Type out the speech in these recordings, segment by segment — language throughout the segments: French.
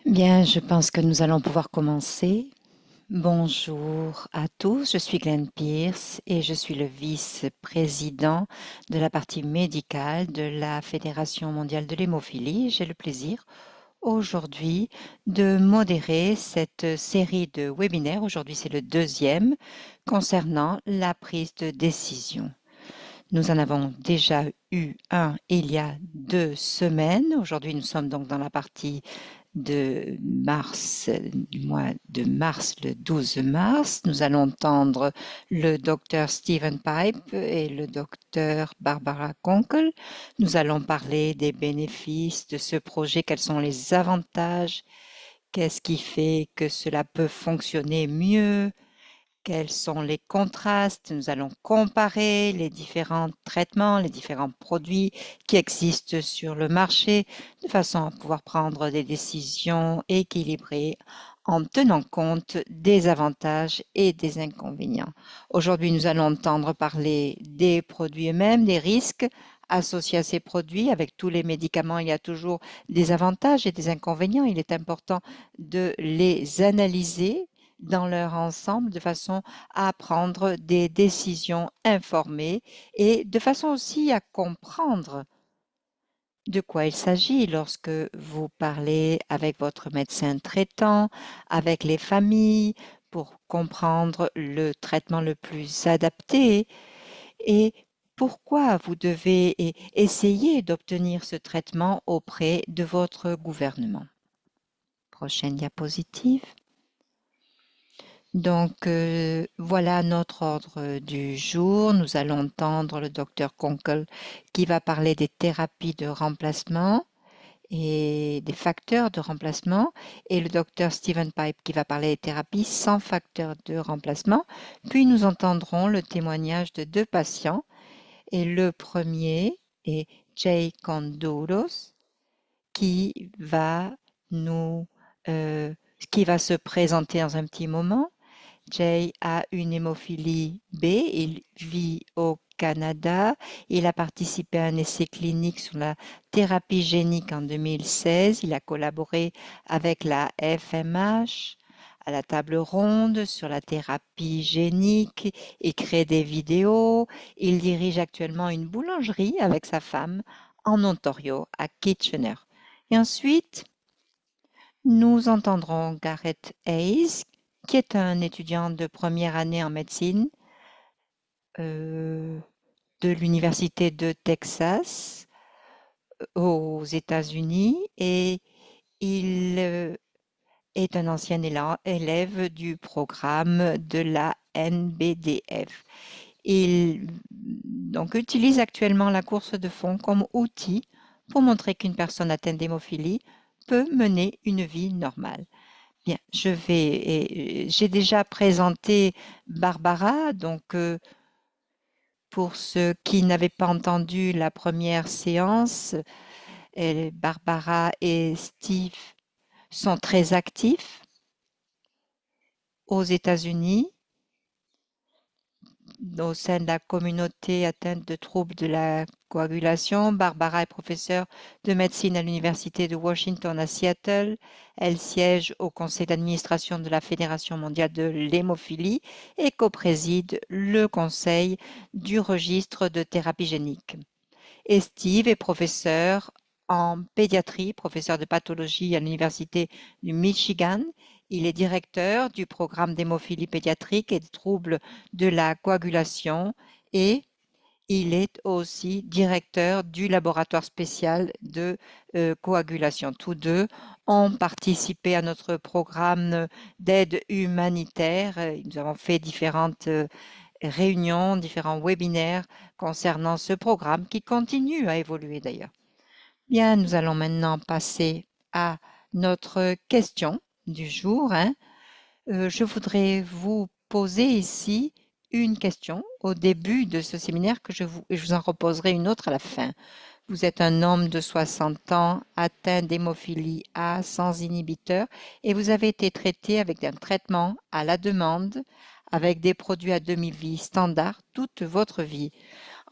Bien, je pense que nous allons pouvoir commencer. Bonjour à tous, je suis Glenn Pierce et je suis le vice-président de la partie médicale de la Fédération mondiale de l'hémophilie. J'ai le plaisir aujourd'hui de modérer cette série de webinaires. Aujourd'hui, c'est le deuxième concernant la prise de décision. Nous en avons déjà eu un il y a 2 semaines. Aujourd'hui, nous sommes donc dans la partie de mars, du mois de mars, le 12 mars. Nous allons entendre le docteur Stephen Pipe et le docteur Barbara Kunkel. Nous allons parler des bénéfices de ce projet, quels sont les avantages, qu'est-ce qui fait que cela peut fonctionner mieux, quels sont les contrastes. Nous allons comparer les différents traitements, les différents produits qui existent sur le marché, de façon à pouvoir prendre des décisions équilibrées en tenant compte des avantages et des inconvénients. Aujourd'hui, nous allons entendre parler des produits eux-mêmes, des risques associés à ces produits. Avec tous les médicaments, il y a toujours des avantages et des inconvénients. Il est important de les analyser dans leur ensemble de façon à prendre des décisions informées et de façon aussi à comprendre de quoi il s'agit lorsque vous parlez avec votre médecin traitant, avec les familles, pour comprendre le traitement le plus adapté et pourquoi vous devez essayer d'obtenir ce traitement auprès de votre gouvernement. Prochaine diapositive. Donc, voilà notre ordre du jour. Nous allons entendre le docteur Kunkel qui va parler des thérapies de remplacement et des facteurs de remplacement et le docteur Stephen Pipe qui va parler des thérapies sans facteur de remplacement. Puis nous entendrons le témoignage de 2 patients et le premier est Jay Kondouros qui va nous, qui va se présenter dans un petit moment. Jay a une hémophilie B, il vit au Canada. Il a participé à un essai clinique sur la thérapie génique en 2016. Il a collaboré avec la FMH à la table ronde sur la thérapie génique. Il crée des vidéos. Il dirige actuellement une boulangerie avec sa femme en Ontario, à Kitchener. Et ensuite, nous entendrons Gareth Hayes, qui est un étudiant de première année en médecine de l'Université de Texas aux États-Unis et il est un ancien élève du programme de la NBDF. Il donc utilise actuellement la course de fond comme outil pour montrer qu'une personne atteinte d'hémophilie peut mener une vie normale. Bien, j'ai déjà présenté Barbara, donc pour ceux qui n'avaient pas entendu la première séance, Barbara et Steve sont très actifs aux États-Unis au sein de la communauté atteinte de troubles de la coagulation. Barbara est professeure de médecine à l'Université de Washington à Seattle. Elle siège au conseil d'administration de la Fédération mondiale de l'hémophilie et co-préside le conseil du registre de thérapie génique. Et Steve est professeur en pédiatrie, professeur de pathologie à l'Université du Michigan. Il est directeur du programme d'hémophilie pédiatrique et des troubles de la coagulation et il est aussi directeur du laboratoire spécial de coagulation. Tous deux ont participé à notre programme d'aide humanitaire. Nous avons fait différentes réunions, différents webinaires concernant ce programme qui continue à évoluer d'ailleurs. Bien, nous allons maintenant passer à notre question du jour. Je voudrais vous poser ici une question au début de ce séminaire que je vous en reposerai une autre à la fin. Vous êtes un homme de 60 ans atteint d'hémophilie A sans inhibiteur et vous avez été traité avec un traitement à la demande avec des produits à demi-vie standard toute votre vie.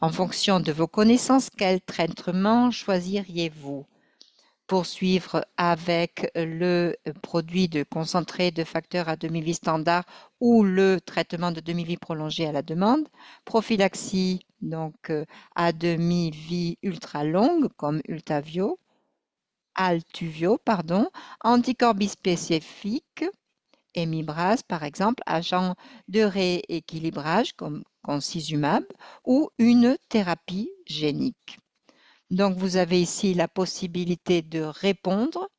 En fonction de vos connaissances, quel traitement choisiriez-vous? poursuivre avec le produit de concentré de facteur à demi-vie standard ou le traitement de demi-vie prolongée à la demande. Prophylaxie, donc à demi-vie ultra longue comme Ultavio, Altuvio, pardon, anticorps bispécifiques, Emibraz par exemple, agent de rééquilibrage comme concizumab ou une thérapie génique. Donc vous avez ici la possibilité de répondre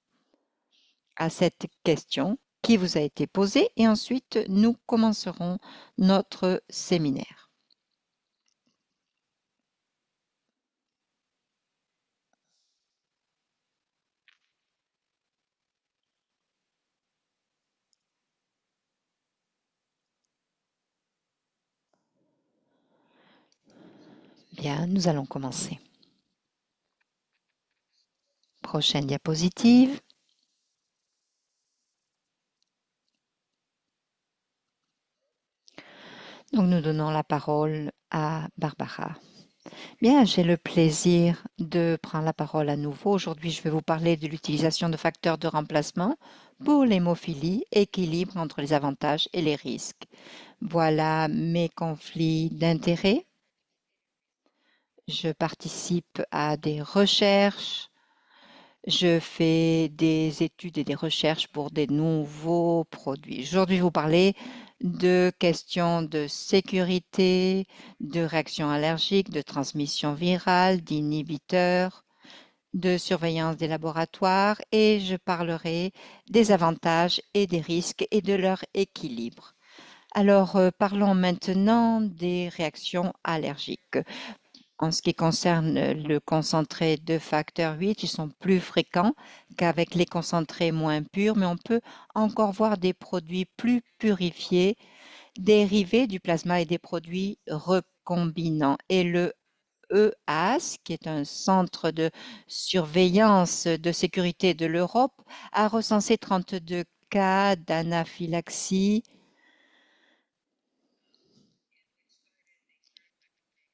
à cette question qui vous a été posée et ensuite nous commencerons notre séminaire. Bien, nous allons commencer. Prochaine diapositive. Donc nous donnons la parole à Barbara. Bien, j'ai le plaisir de prendre la parole à nouveau. Aujourd'hui, je vais vous parler de l'utilisation de facteurs de remplacement pour l'hémophilie, équilibre entre les avantages et les risques. Voilà mes conflits d'intérêts. Je participe à des recherches. Je fais des études et des recherches pour des nouveaux produits. Aujourd'hui, je vais vous parler de questions de sécurité, de réactions allergiques, de transmission virale, d'inhibiteurs, de surveillance des laboratoires et je parlerai des avantages et des risques et de leur équilibre. Alors, parlons maintenant des réactions allergiques. En ce qui concerne le concentré de facteur 8, ils sont plus fréquents qu'avec les concentrés moins purs, mais on peut encore voir des produits plus purifiés, dérivés du plasma et des produits recombinants. Et le EAS, qui est un centre de surveillance de sécurité de l'Europe, a recensé 32 cas d'anaphylaxie.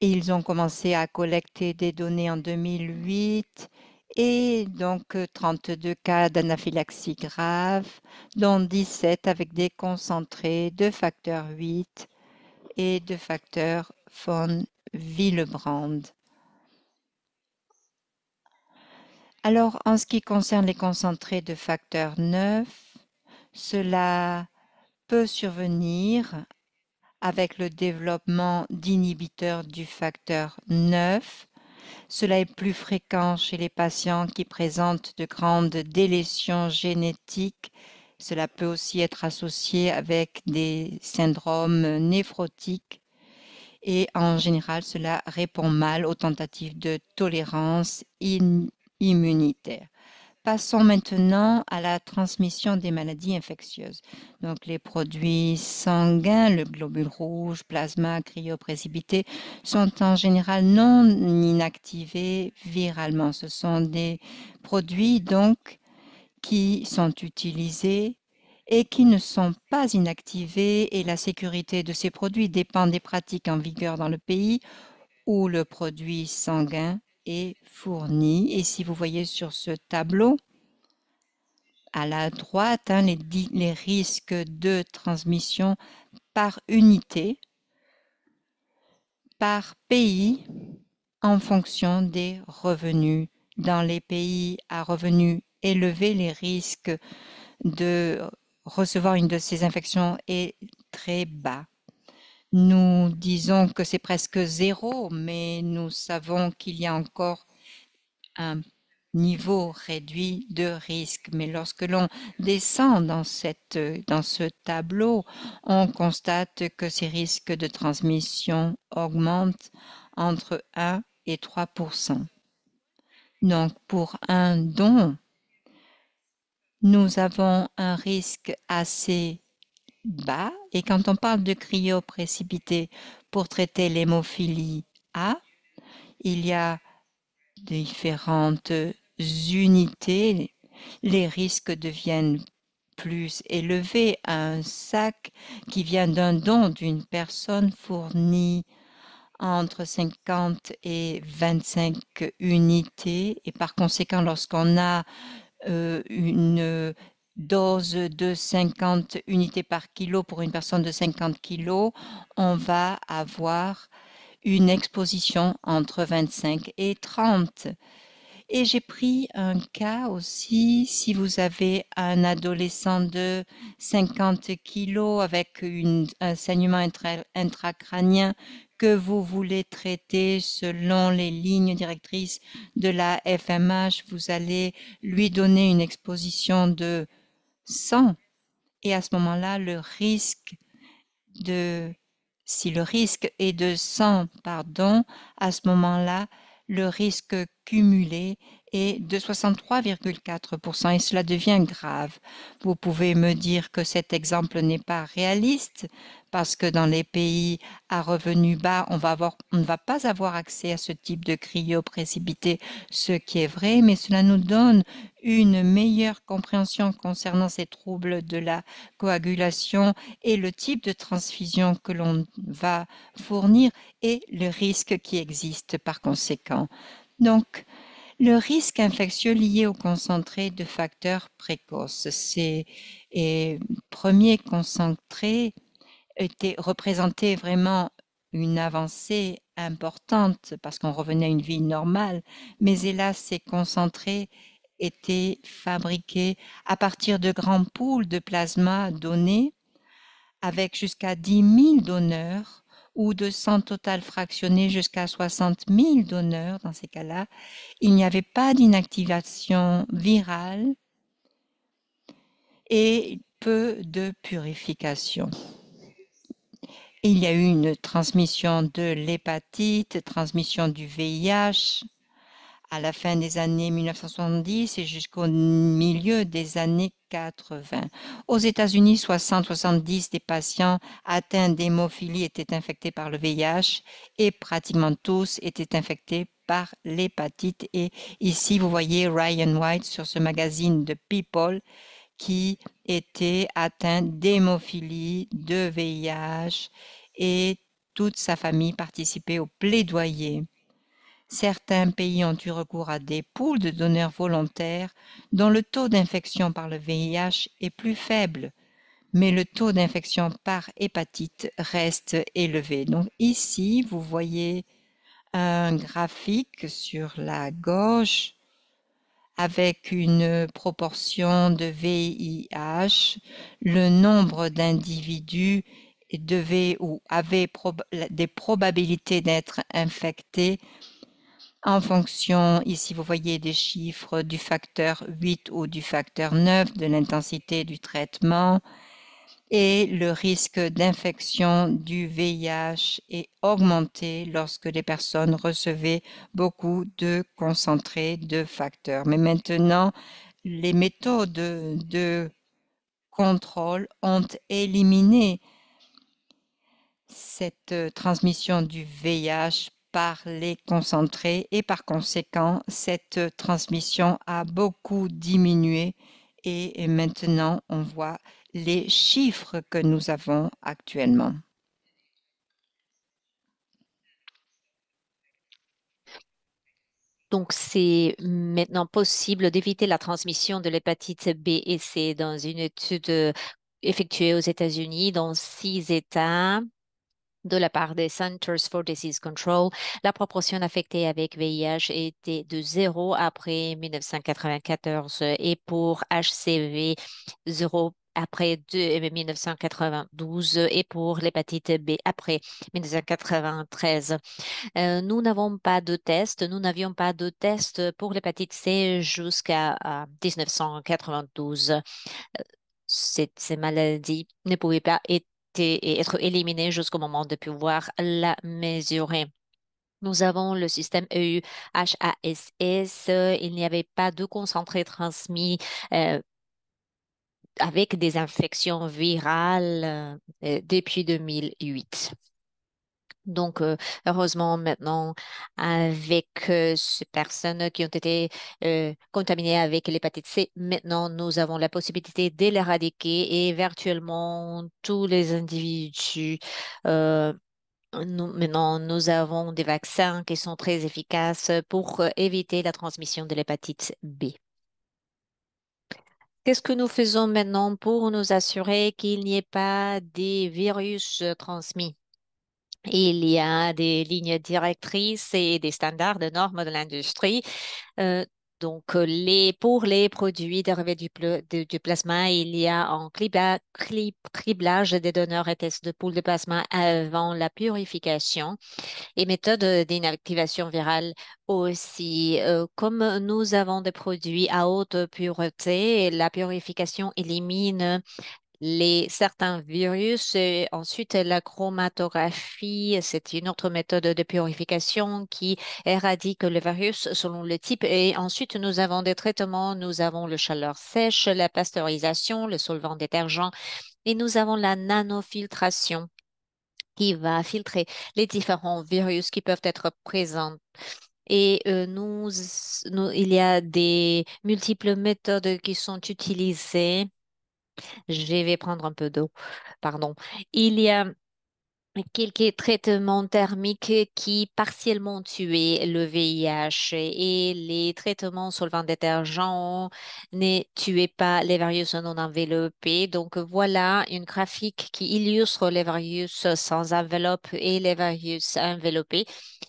Ils ont commencé à collecter des données en 2008 et donc 32 cas d'anaphylaxie grave, dont 17 avec des concentrés de facteur 8 et de facteur von Willebrand. Alors, en ce qui concerne les concentrés de facteur 9, cela peut survenir avec le développement d'inhibiteurs du facteur 9. Cela est plus fréquent chez les patients qui présentent de grandes délétions génétiques. Cela peut aussi être associé avec des syndromes néphrotiques et en général, cela répond mal aux tentatives de tolérance immunitaire. Passons maintenant à la transmission des maladies infectieuses. Donc, les produits sanguins, le globule rouge, plasma, cryoprécipité, sont en général non inactivés viralement. Ce sont des produits donc qui sont utilisés et qui ne sont pas inactivés et la sécurité de ces produits dépend des pratiques en vigueur dans le pays où le produit sanguin est fourni. Et si vous voyez sur ce tableau, à la droite, les risques de transmission par unité, par pays, en fonction des revenus. Dans les pays à revenus élevés, les risques de recevoir une de ces infections est très bas. Nous disons que c'est presque zéro, mais nous savons qu'il y a encore un niveau réduit de risque. Mais lorsque l'on descend dans ce tableau, on constate que ces risques de transmission augmentent entre 1 et 3%. Donc, pour un don, nous avons un risque assez bas. Et quand on parle de cryoprécipité pour traiter l'hémophilie A, il y a différentes unités, les risques deviennent plus élevés. Un sac qui vient d'un don d'une personne fourni entre 50 et 25 unités et par conséquent, lorsqu'on a une dose de 50 unités par kilo pour une personne de 50 kilos, on va avoir une exposition entre 25 et 30. Et j'ai pris un cas aussi, si vous avez un adolescent de 50 kilos avec un saignement intracrânien que vous voulez traiter selon les lignes directrices de la FMH, vous allez lui donner une exposition de 100. Et à ce moment-là, de, si le risque est de 100, pardon, à ce moment-là, le risque cumulé est de 63,4% et cela devient grave. Vous pouvez me dire que cet exemple n'est pas réaliste parce que dans les pays à revenus bas, on ne va pas avoir accès à ce type de cryoprécipité, ce qui est vrai, mais cela nous donne une meilleure compréhension concernant ces troubles de la coagulation et le type de transfusion que l'on va fournir et le risque qui existe par conséquent. Donc, le risque infectieux lié au concentré de facteurs précoces, ces premiers concentrés représentaient vraiment une avancée importante parce qu'on revenait à une vie normale, mais hélas, ces concentrés étaient fabriqués à partir de grands pools de plasma donnés avec jusqu'à 10 000 donneurs ou de sang total fractionné jusqu'à 60 000 donneurs. Dans ces cas-là, il n'y avait pas d'inactivation virale et peu de purification. Il y a eu une transmission de l'hépatite, transmission du VIH à la fin des années 1970 et jusqu'au milieu des années 80. Aux États-Unis, 60-70 des patients atteints d'hémophilie étaient infectés par le VIH et pratiquement tous étaient infectés par l'hépatite. Et ici, vous voyez Ryan White sur ce magazine de People qui était atteint d'hémophilie, de VIH et toute sa famille participait au plaidoyer. Certains pays ont eu recours à des poules de donneurs volontaires dont le taux d'infection par le VIH est plus faible, mais le taux d'infection par hépatite reste élevé. Donc ici, vous voyez un graphique sur la gauche avec une proportion de VIH, le nombre d'individus devaient ou avaient des probabilités d'être infectés en fonction, ici vous voyez des chiffres du facteur 8 ou du facteur 9 de l'intensité du traitement et le risque d'infection du VIH est augmenté lorsque les personnes recevaient beaucoup de concentrés de facteurs. Mais maintenant, les méthodes de contrôle ont éliminé cette transmission du VIH par les concentrés et par conséquent, cette transmission a beaucoup diminué et maintenant on voit les chiffres que nous avons actuellement. Donc, c'est maintenant possible d'éviter la transmission de l'hépatite B et C dans une étude effectuée aux États-Unis dans 6 États. De la part des Centers for Disease Control, la proportion affectée avec VIH était de 0 après 1994 et pour HCV, 0 après 1992 et pour l'hépatite B après 1993. Nous n'avons pas de test. Nous n'avions pas de test pour l'hépatite C jusqu'à 1992. Ces maladies ne pouvaient pas être éliminées jusqu'au moment de pouvoir la mesurer. Nous avons le système EUHASS. Il n'y avait pas de concentré transmis euh, avec des infections virales depuis 2008. Donc, heureusement, maintenant, avec ces personnes qui ont été contaminées avec l'hépatite C, maintenant, nous avons la possibilité de l'éradiquer et virtuellement tous les individus Maintenant, nous avons des vaccins qui sont très efficaces pour éviter la transmission de l'hépatite B. Qu'est-ce que nous faisons maintenant pour nous assurer qu'il n'y ait pas des virus transmis? Il y a des lignes directrices et des standards de normes de l'industrie. Euh, pour les produits dérivés du plasma, il y a un criblage des donneurs et tests de poules de plasma avant la purification et méthode d'inactivation virale aussi. Comme nous avons des produits à haute pureté, la purification élimine certains virus. Et ensuite, la chromatographie, c'est une autre méthode de purification qui éradique le virus selon le type. Et ensuite, nous avons des traitements. Nous avons le chaleur sèche, la pasteurisation, le solvant détergent et nous avons la nanofiltration qui va filtrer les différents virus qui peuvent être présents. Et il y a des multiples méthodes qui sont utilisées. Je vais prendre un peu d'eau, pardon. Il y a quelques traitements thermiques qui partiellement tuaient le VIH et les traitements solvants détergents ne tuaient pas les virus non enveloppés. Donc voilà une graphique qui illustre les virus sans enveloppe et les virus enveloppés.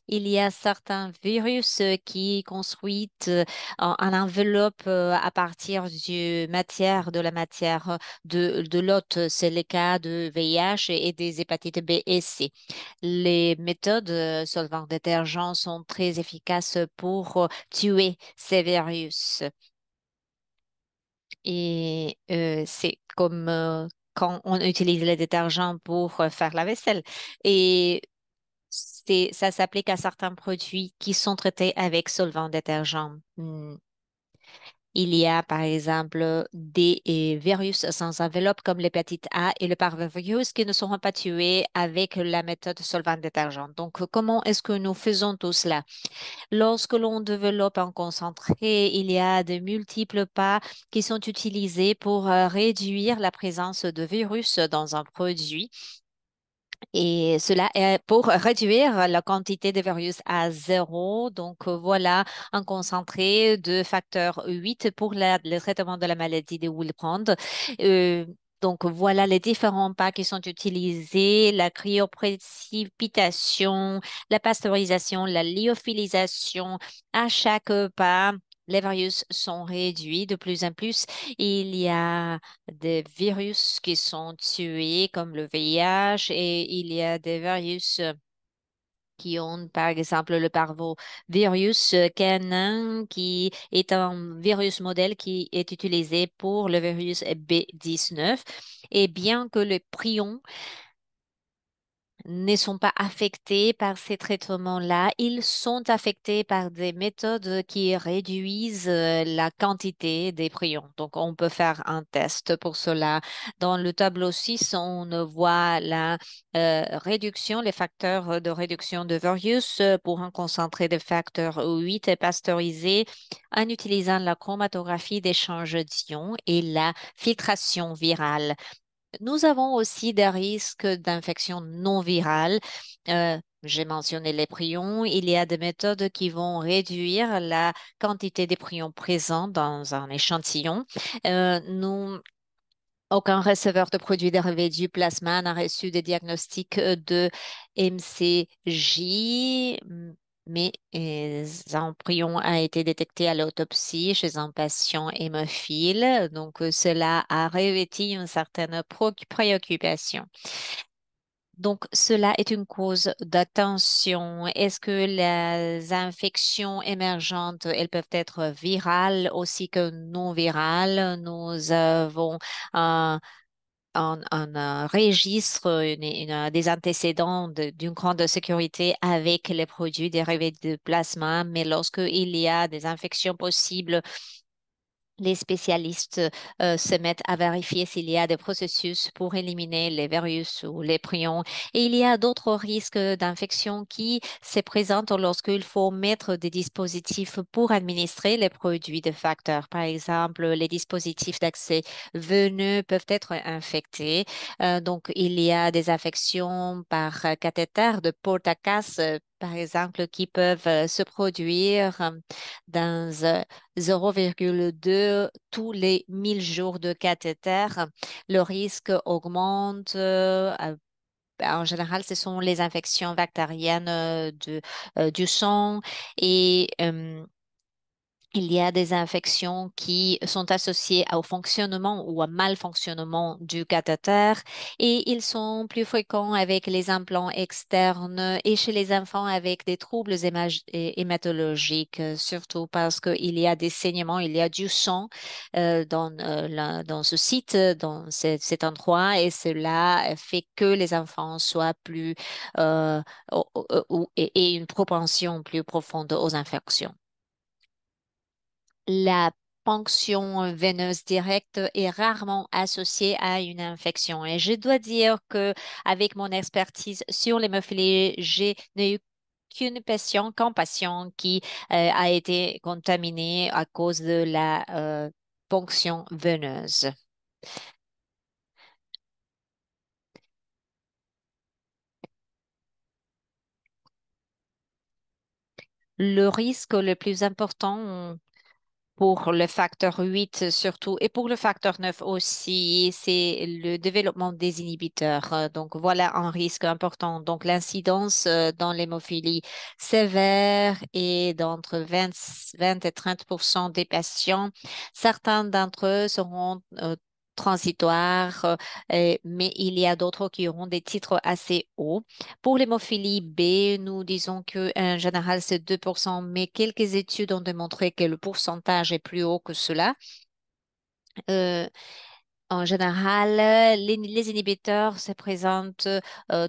Il y a certains virus qui construisent en enveloppe à partir de la matière de l'hôte. C'est le cas de VIH et des hépatites B et C. Les méthodes solvants détergents sont très efficaces pour tuer ces virus. Et c'est comme quand on utilise les détergents pour faire la vaisselle. Et ça s'applique à certains produits qui sont traités avec solvants détergents. Il y a par exemple des virus sans enveloppe comme l'hépatite A et le parvovirus qui ne seront pas tués avec la méthode solvant détergent. Donc, comment est-ce que nous faisons tout cela? Lorsque l'on développe un concentré, il y a de multiples pas qui sont utilisés pour réduire la présence de virus dans un produit. Et cela est pour réduire la quantité de virus à zéro. Donc, voilà un concentré de facteur 8 pour le traitement de la maladie de Willebrand. Euh, donc, voilà les différents pas qui sont utilisés, la cryoprécipitation, la pasteurisation, la lyophilisation. À chaque pas, les virus sont réduits de plus en plus. Il y a des virus qui sont tués comme le VIH et il y a des virus qui ont par exemple le parvovirus canin qui est un virus modèle qui est utilisé pour le virus B19. Et bien que le prion ne sont pas affectés par ces traitements-là. Ils sont affectés par des méthodes qui réduisent la quantité des prions. Donc, on peut faire un test pour cela. Dans le tableau 6, on voit la réduction, les facteurs de réduction de virus pour un concentré de facteur 8 et pasteurisé en utilisant la chromatographie d'échange d'ions et la filtration virale. Nous avons aussi des risques d'infection non virale. J'ai mentionné les prions. Il y a des méthodes qui vont réduire la quantité des prions présents dans un échantillon. Aucun receveur de produits dérivés du plasma n'a reçu de diagnostic de MCJ, mais un prion a été détecté à l'autopsie chez un patient hémophile. Donc, cela a revêtu une certaine préoccupation. Donc, cela est une cause d'attention. Est-ce que les infections émergentes, elles peuvent être virales aussi que non virales? Nous avons un, un registre, des antécédents d'une grande sécurité avec les produits dérivés de plasma, mais lorsqu'il y a des infections possibles, Les spécialistes se mettent à vérifier s'il y a des processus pour éliminer les virus ou les prions. Et il y a d'autres risques d'infection qui se présentent lorsqu'il faut mettre des dispositifs pour administrer les produits de facteurs. Par exemple, les dispositifs d'accès veneux peuvent être infectés. Donc, il y a des infections par cathéter de porte à casse, par exemple, qui peuvent se produire dans 0,2 tous les 1000 jours de cathéter. Le risque augmente. En général, ce sont les infections bactériennes du sang et il y a des infections qui sont associées au fonctionnement ou au malfonctionnement du cathéter et ils sont plus fréquents avec les implants externes et chez les enfants avec des troubles hématologiques, surtout parce qu'il y a des saignements, il y a du sang dans ce site, dans cet endroit et cela fait que les enfants soient plus et une propension plus profonde aux infections. La ponction veineuse directe est rarement associée à une infection. Et je dois dire que avec mon expertise sur l'hémophilie, je n'ai eu qu'un patient qui a été contaminé à cause de la ponction veineuse. Le risque le plus important pour le facteur 8 surtout et pour le facteur 9 aussi, c'est le développement des inhibiteurs. Donc voilà un risque important. Donc l'incidence dans l'hémophilie sévère est d'entre 20 et 30% des patients. Certains d'entre eux seront transitoires, mais il y a d'autres qui auront des titres assez hauts. Pour l'hémophilie B, nous disons qu'en général, c'est 2%, mais quelques études ont démontré que le pourcentage est plus haut que cela. Euh, En général, les inhibiteurs se présentent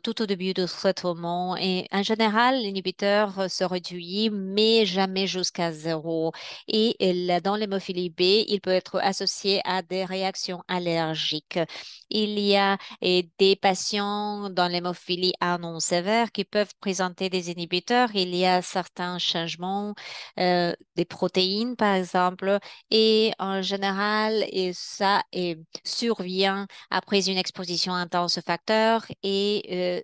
tout au début du traitement et en général, l'inhibiteur se réduit, mais jamais jusqu'à zéro. Et dans l'hémophilie B, il peut être associé à des réactions allergiques. Il y a des patients dans l'hémophilie A non sévère qui peuvent présenter des inhibiteurs. Il y a certains changements des protéines, par exemple, et en général, et ça survient après une exposition intense au facteur et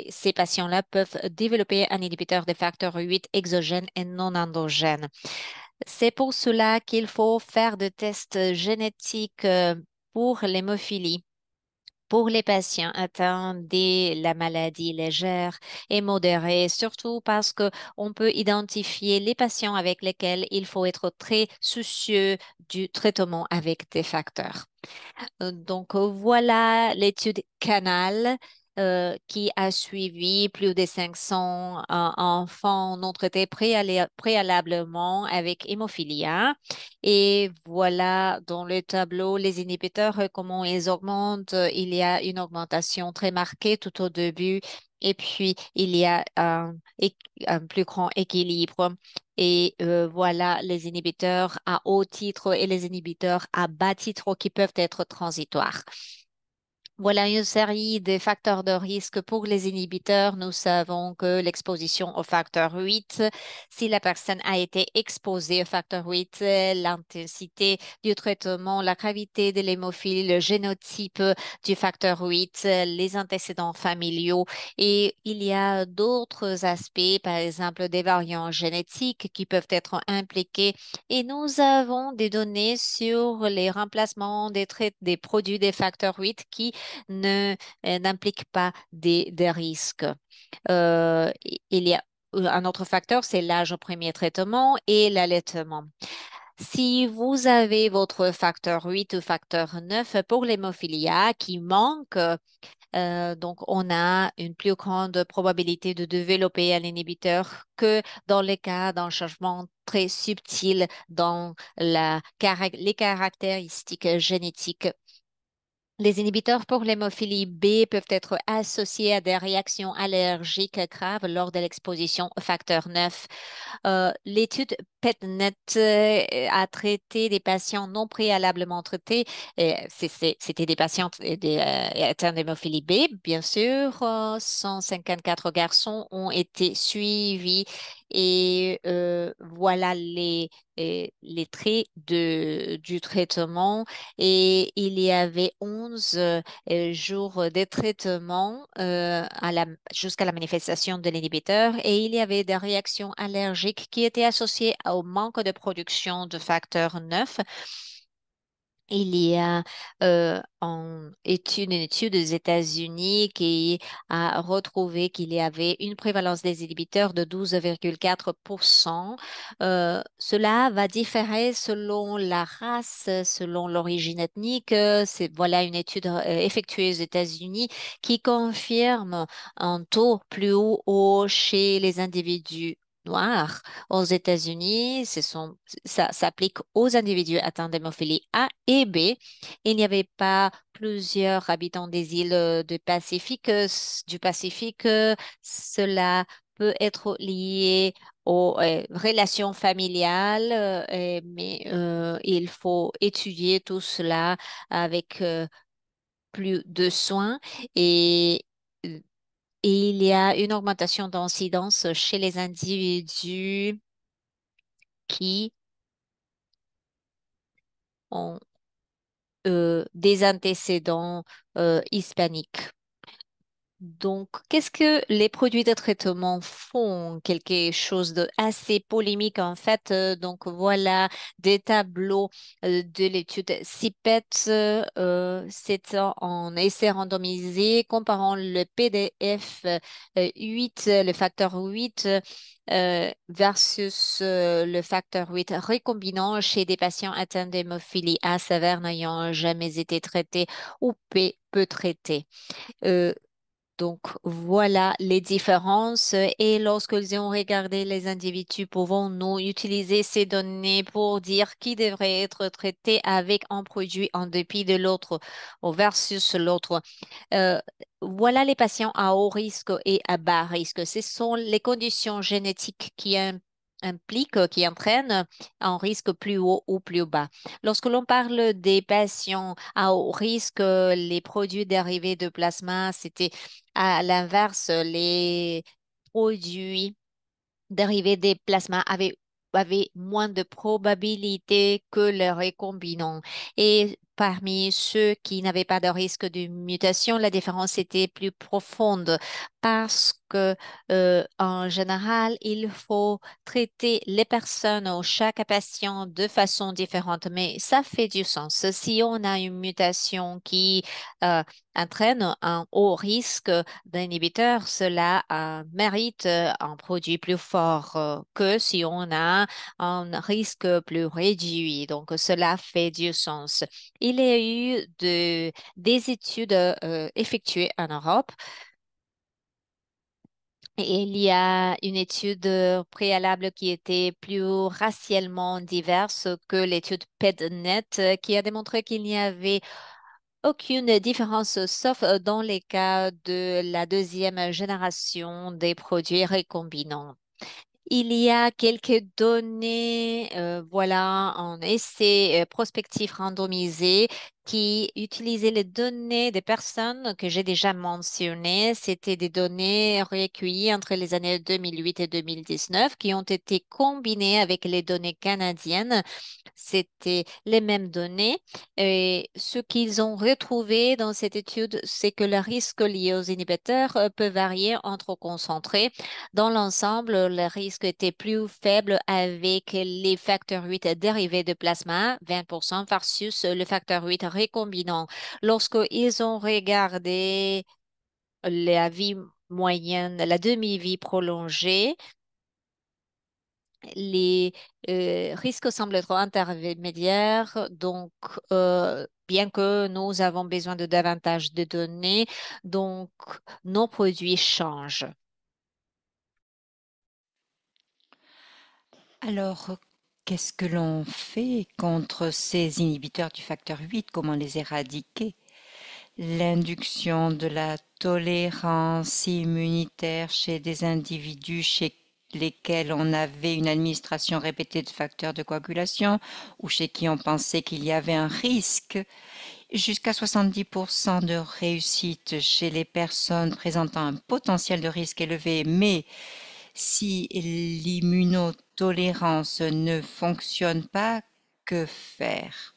ces patients-là peuvent développer un inhibiteur de facteur 8 exogène et non endogène. C'est pour cela qu'il faut faire des tests génétiques pour l'hémophilie. Pour les patients atteints de la maladie légère et modérée, surtout parce que on peut identifier les patients avec lesquels il faut être très soucieux du traitement avec des facteurs. Voilà l'étude Canal qui a suivi plus de 500 enfants non traités préalablement avec hémophilia. Et voilà dans le tableau les inhibiteurs, comment ils augmentent. Il y a une augmentation très marquée tout au début. Et puis, il y a un plus grand équilibre. Et voilà les inhibiteurs à haut titre et les inhibiteurs à bas titre qui peuvent être transitoires. Voilà une série de facteurs de risque pour les inhibiteurs. Nous savons que l'exposition au facteur 8, si la personne a été exposée au facteur 8, l'intensité du traitement, la gravité de l'hémophilie, le génotype du facteur 8, les antécédents familiaux et il y a d'autres aspects, par exemple des variants génétiques qui peuvent être impliqués et nous avons des données sur les remplacements des produits des facteurs 8 qui ne n'implique pas des risques. Il y a un autre facteur, c'est l'âge au premier traitement et l'allaitement. Si vous avez votre facteur 8 ou facteur 9 pour l'hémophilia qui manque, donc on a une plus grande probabilité de développer un inhibiteur que dans le cas d'un changement très subtil dans les caractéristiques génétiques Les inhibiteurs pour l'hémophilie B peuvent être associés à des réactions allergiques graves lors de l'exposition au facteur 9. L'étude PetNet a traité des patients non préalablement traités. C'était des patients atteints d'hémophilie B, bien sûr. 154 garçons ont été suivis et voilà les traits du traitement. Et il y avait 11 jours de traitement jusqu'à la manifestation de l'inhibiteur et il y avait des réactions allergiques qui étaient associées au manque de production de facteur 9. Il y a une étude aux États-Unis qui a retrouvé qu'il y avait une prévalence des inhibiteurs de 12,4%. Cela va différer selon la race, selon l'origine ethnique. Voilà une étude effectuée aux États-Unis qui confirme un taux plus haut chez les individus noirs. Aux États-Unis, ça s'applique aux individus atteints d'hémophilie A et B. Il n'y avait pas plusieurs habitants des îles du Pacifique. Cela peut être lié aux relations familiales, mais il faut étudier tout cela avec plus de soins et et il y a une augmentation d'incidence chez les individus qui ont des antécédents hispaniques. Donc, qu'est-ce que les produits de traitement font? Quelque chose de assez polémique en fait. Donc, voilà des tableaux de l'étude CIPET. C'est en essai randomisé comparant le PDF 8, le facteur 8 versus le facteur 8 recombinant chez des patients atteints d'hémophilie A sévère n'ayant jamais été traités ou peu traités. Euh, donc, voilà les différences. Et lorsqu'ils ont regardé les individus, pouvons-nous utiliser ces données pour dire qui devrait être traité avec un produit en dépit de l'autre ou versus l'autre? Euh, voilà les patients à haut risque et à bas risque. Ce sont les conditions génétiques impliquent, qui entraînent un risque plus haut ou plus bas. Lorsque l'on parle des patients à haut risque, les produits dérivés de plasma, c'était à l'inverse, les produits dérivés des plasmas avaient moins de probabilité que les recombinants. Et parmi ceux qui n'avaient pas de risque de mutation, la différence était plus profonde parce que, en général, il faut traiter les personnes ou chaque patient de façon différente. Mais ça fait du sens. Si on a une mutation qui euh, entraîne un haut risque d'inhibiteur, cela mérite un produit plus fort que si on a un risque plus réduit. Donc, cela fait du sens. Il y a eu des études effectuées en Europe et il y a une étude préalable qui était plus racialement diverse que l'étude PedNet qui a démontré qu'il n'y avait aucune différence, sauf dans les cas de la deuxième génération des produits recombinants. Il y a quelques données, voilà, en essai prospectif randomisé qui utilisaient les données des personnes que j'ai déjà mentionnées. C'était des données recueillies entre les années 2008 et 2019 qui ont été combinées avec les données canadiennes. C'était les mêmes données. Et ce qu'ils ont retrouvé dans cette étude, c'est que le risque lié aux inhibiteurs peut varier entre concentrés. Dans l'ensemble, le risque était plus faible avec les facteurs 8 dérivés de plasma, 20% versus le facteur 8 recombinant. Lorsqu'ils ont regardé la vie moyenne, la demi-vie prolongée, les risques semblent être intermédiaires. Donc, bien que nous avons besoin de davantage de données, donc nos produits changent. Alors, qu'est-ce que l'on fait contre ces inhibiteurs du facteur 8? Comment les éradiquer? l'induction de la tolérance immunitaire chez des individus chez lesquels on avait une administration répétée de facteurs de coagulation ou chez qui on pensait qu'il y avait un risque, jusqu'à 70% de réussite chez les personnes présentant un potentiel de risque élevé, mais si l'immunotolérance ne fonctionne pas, que faire?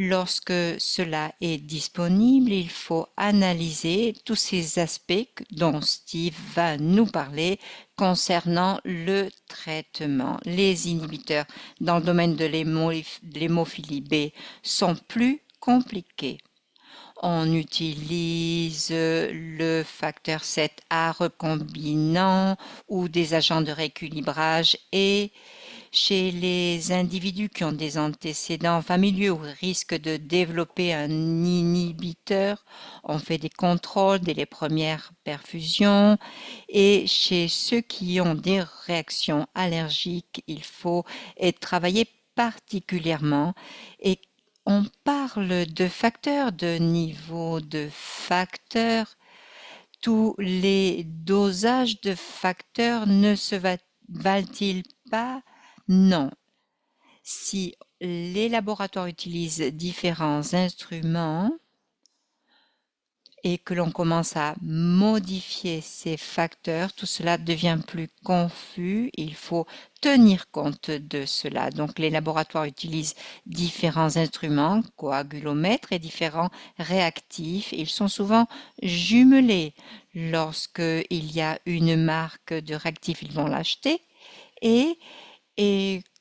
Lorsque cela est disponible, il faut analyser tous ces aspects dont Steve va nous parler concernant le traitement. Les inhibiteurs dans le domaine de l'hémophilie B sont plus compliqués. On utilise le facteur 7A recombinant ou des agents de rééquilibrage et chez les individus qui ont des antécédents familiaux ou risquent de développer un inhibiteur, on fait des contrôles dès les premières perfusions et chez ceux qui ont des réactions allergiques, il faut travailler particulièrement et on parle de facteurs, de niveau de facteurs. Tous les dosages de facteurs ne se valent-ils pas? Non. Si les laboratoires utilisent différents instruments et que l'on commence à modifier ces facteurs, tout cela devient plus confus. Il faut tenir compte de cela. Donc, les laboratoires utilisent différents instruments, coagulomètres et différents réactifs. Ils sont souvent jumelés. Lorsqu'il y a une marque de réactif, ils vont l'acheter et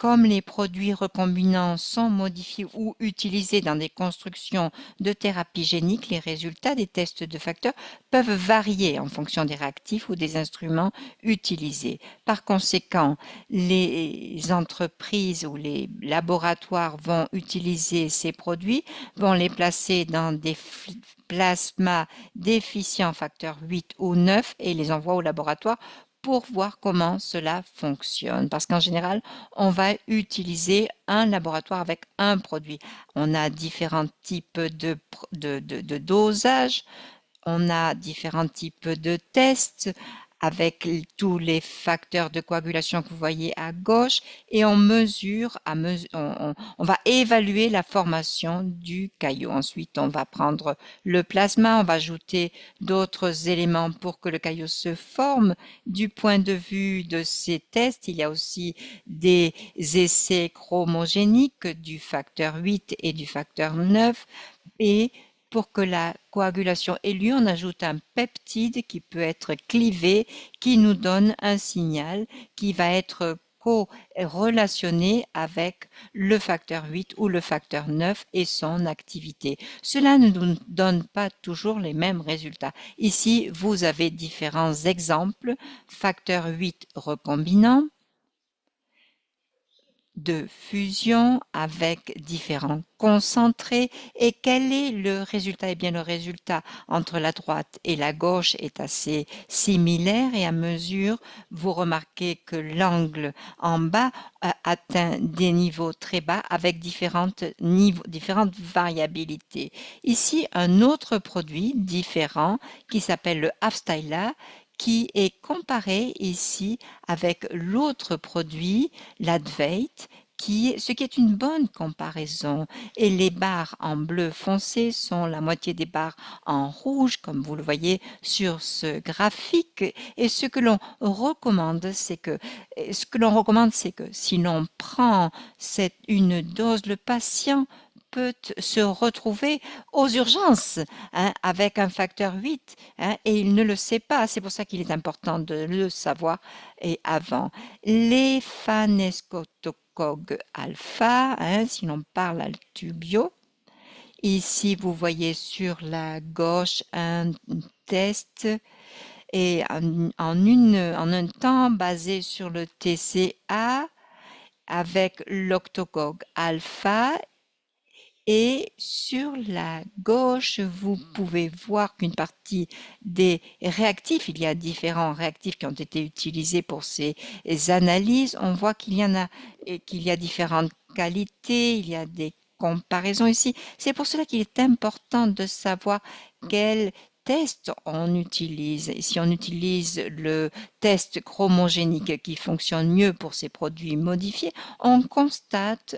comme les produits recombinants sont modifiés ou utilisés dans des constructions de thérapie génique, les résultats des tests de facteurs peuvent varier en fonction des réactifs ou des instruments utilisés. Par conséquent, les entreprises ou les laboratoires vont utiliser ces produits, vont les placer dans des plasmas déficients facteur 8 ou 9 et les envoient au laboratoire pour voir comment cela fonctionne. Parce qu'en général, on va utiliser un laboratoire avec un produit. On a différents types de dosage, on a différents types de tests avec tous les facteurs de coagulation que vous voyez à gauche et on mesure, on va évaluer la formation du caillot. Ensuite, on va prendre le plasma, on va ajouter d'autres éléments pour que le caillot se forme. Du point de vue de ces tests, il y a aussi des essais chromogéniques du facteur 8 et du facteur 9 et pour que la coagulation ait lieu, on ajoute un peptide qui peut être clivé, qui nous donne un signal qui va être corrélationné avec le facteur 8 ou le facteur 9 et son activité. Cela ne nous donne pas toujours les mêmes résultats. Ici, vous avez différents exemples. Facteur 8 recombinant, de fusion avec différents concentrés. Et quel est le résultat? Eh bien, le résultat entre la droite et la gauche est assez similaire et à mesure, vous remarquez que l'angle en bas atteint des niveaux très bas avec différentes variabilités. Ici, un autre produit différent qui s'appelle le Afstyla qui est comparé ici avec l'autre produit, l'Advait, ce qui est une bonne comparaison. Et les barres en bleu foncé sont la moitié des barres en rouge, comme vous le voyez sur ce graphique. Et ce que l'on recommande, c'est que si l'on prend une dose, le patient peut se retrouver aux urgences avec un facteur 8 et il ne le sait pas. C'est pour ça qu'il est important de le savoir et avant. Les phanescotocoques alpha, si l'on parle à tubio, ici vous voyez sur la gauche un test et en un temps basé sur le TCA avec l'octocoque alpha et sur la gauche, vous pouvez voir qu'une partie des réactifs, il y a différents réactifs qui ont été utilisés pour ces analyses. On voit qu'il y a différentes qualités, il y a des comparaison ici. C'est pour cela qu'il est important de savoir quel test on utilise. Et si on utilise le test chromogénique qui fonctionne mieux pour ces produits modifiés, on constate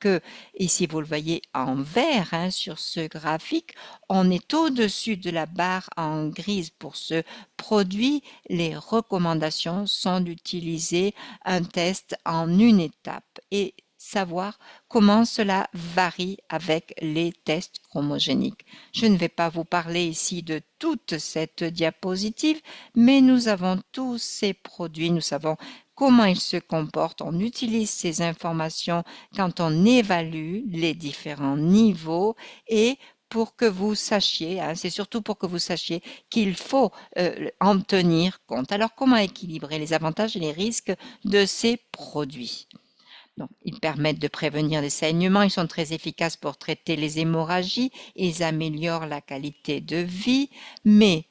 que, ici vous le voyez en vert sur ce graphique, on est au-dessus de la barre en grise pour ce produit. Les recommandations sont d'utiliser un test en une étape et savoir comment cela varie avec les tests chromogéniques. Je ne vais pas vous parler ici de toute cette diapositive, mais nous avons tous ces produits, nous savons comment ils se comportent, on utilise ces informations quand on évalue les différents niveaux et pour que vous sachiez, c'est surtout pour que vous sachiez qu'il faut en tenir compte. Alors, comment équilibrer les avantages et les risques de ces produits? Donc, ils permettent de prévenir les saignements, ils sont très efficaces pour traiter les hémorragies, ils améliorent la qualité de vie, mais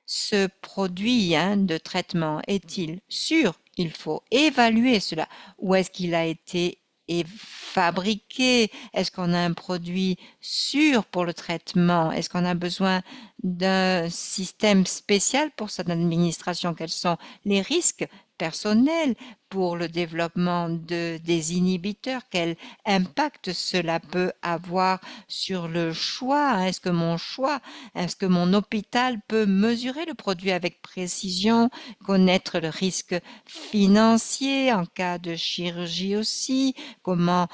ce produit de traitement est-il sûr? Il faut évaluer cela. Où est-ce qu'il a été fabriqué? Est-ce qu'on a un produit sûr pour le traitement? Est-ce qu'on a besoin d'un système spécial pour son administration? Quels sont les risques personnels pour le développement des inhibiteurs? Quel impact cela peut avoir sur le choix? Est-ce que mon hôpital peut mesurer le produit avec précision, connaître le risque financier en cas de chirurgie aussi? Comment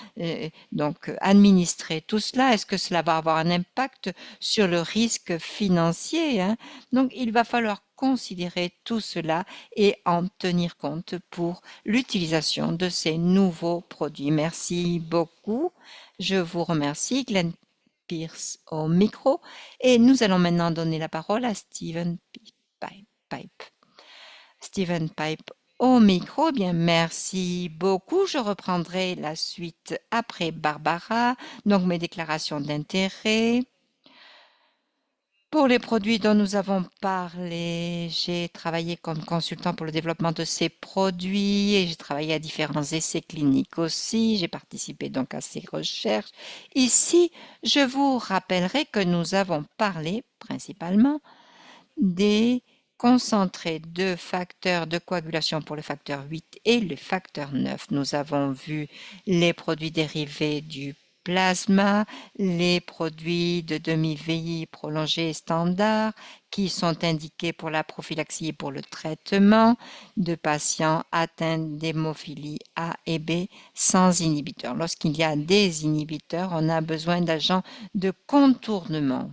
donc administrer tout cela? Est-ce que cela va avoir un impact sur le risque financier? Donc, il va falloir considérer tout cela et en tenir compte pour l'utilisation de ces nouveaux produits. Merci beaucoup. Je vous remercie, Glenn Pierce au micro. Et nous allons maintenant donner la parole à Stephen Pipe. Stephen Pipe au micro. Bien, merci beaucoup. Je reprendrai la suite après Barbara. Donc, mes déclarations d'intérêt. Pour les produits dont nous avons parlé, j'ai travaillé comme consultant pour le développement de ces produits et j'ai travaillé à différents essais cliniques aussi. J'ai participé donc à ces recherches. Ici, je vous rappellerai que nous avons parlé principalement des concentrés de facteurs de coagulation pour le facteur 8 et le facteur 9. Nous avons vu les produits dérivés du plasma, les produits de demi-vie prolongé standard qui sont indiqués pour la prophylaxie et pour le traitement de patients atteints d'hémophilie A et B sans inhibiteur. Lorsqu'il y a des inhibiteurs, on a besoin d'agents de contournement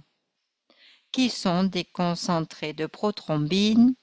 qui sont des concentrés de prothrombine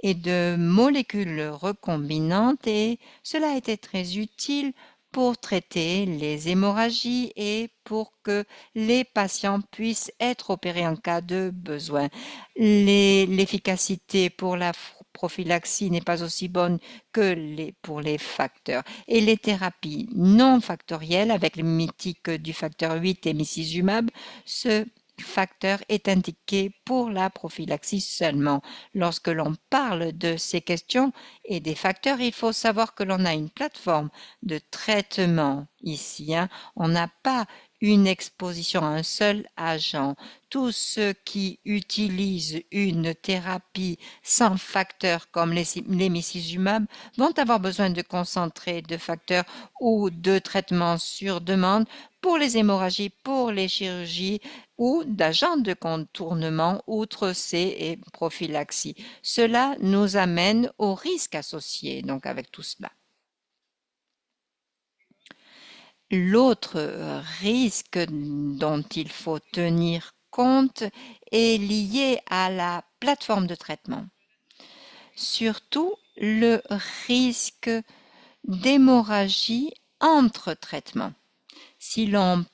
et de molécules recombinantes et cela a été très utile pour traiter les hémorragies et pour que les patients puissent être opérés en cas de besoin. L'efficacité pour la prophylaxie n'est pas aussi bonne que pour les facteurs. Et les thérapies non factorielles avec le mythique du facteur 8 et emicizumab, ce facteur est indiqué pour la prophylaxie seulement. Lorsque l'on parle de ces questions et des facteurs, il faut savoir que l'on a une plateforme de traitement ici. On n'a pas une exposition à un seul agent. Tous ceux qui utilisent une thérapie sans facteur comme l'emicizumab vont avoir besoin de concentrés de facteurs ou de traitements sur demande pour les hémorragies, pour les chirurgies ou d'agents de contournement outre ces prophylaxies. Cela nous amène aux risques associés donc avec tout cela. L'autre risque dont il faut tenir compte est lié à la plateforme de traitement. Surtout le risque d'hémorragie entre traitements. Si l'on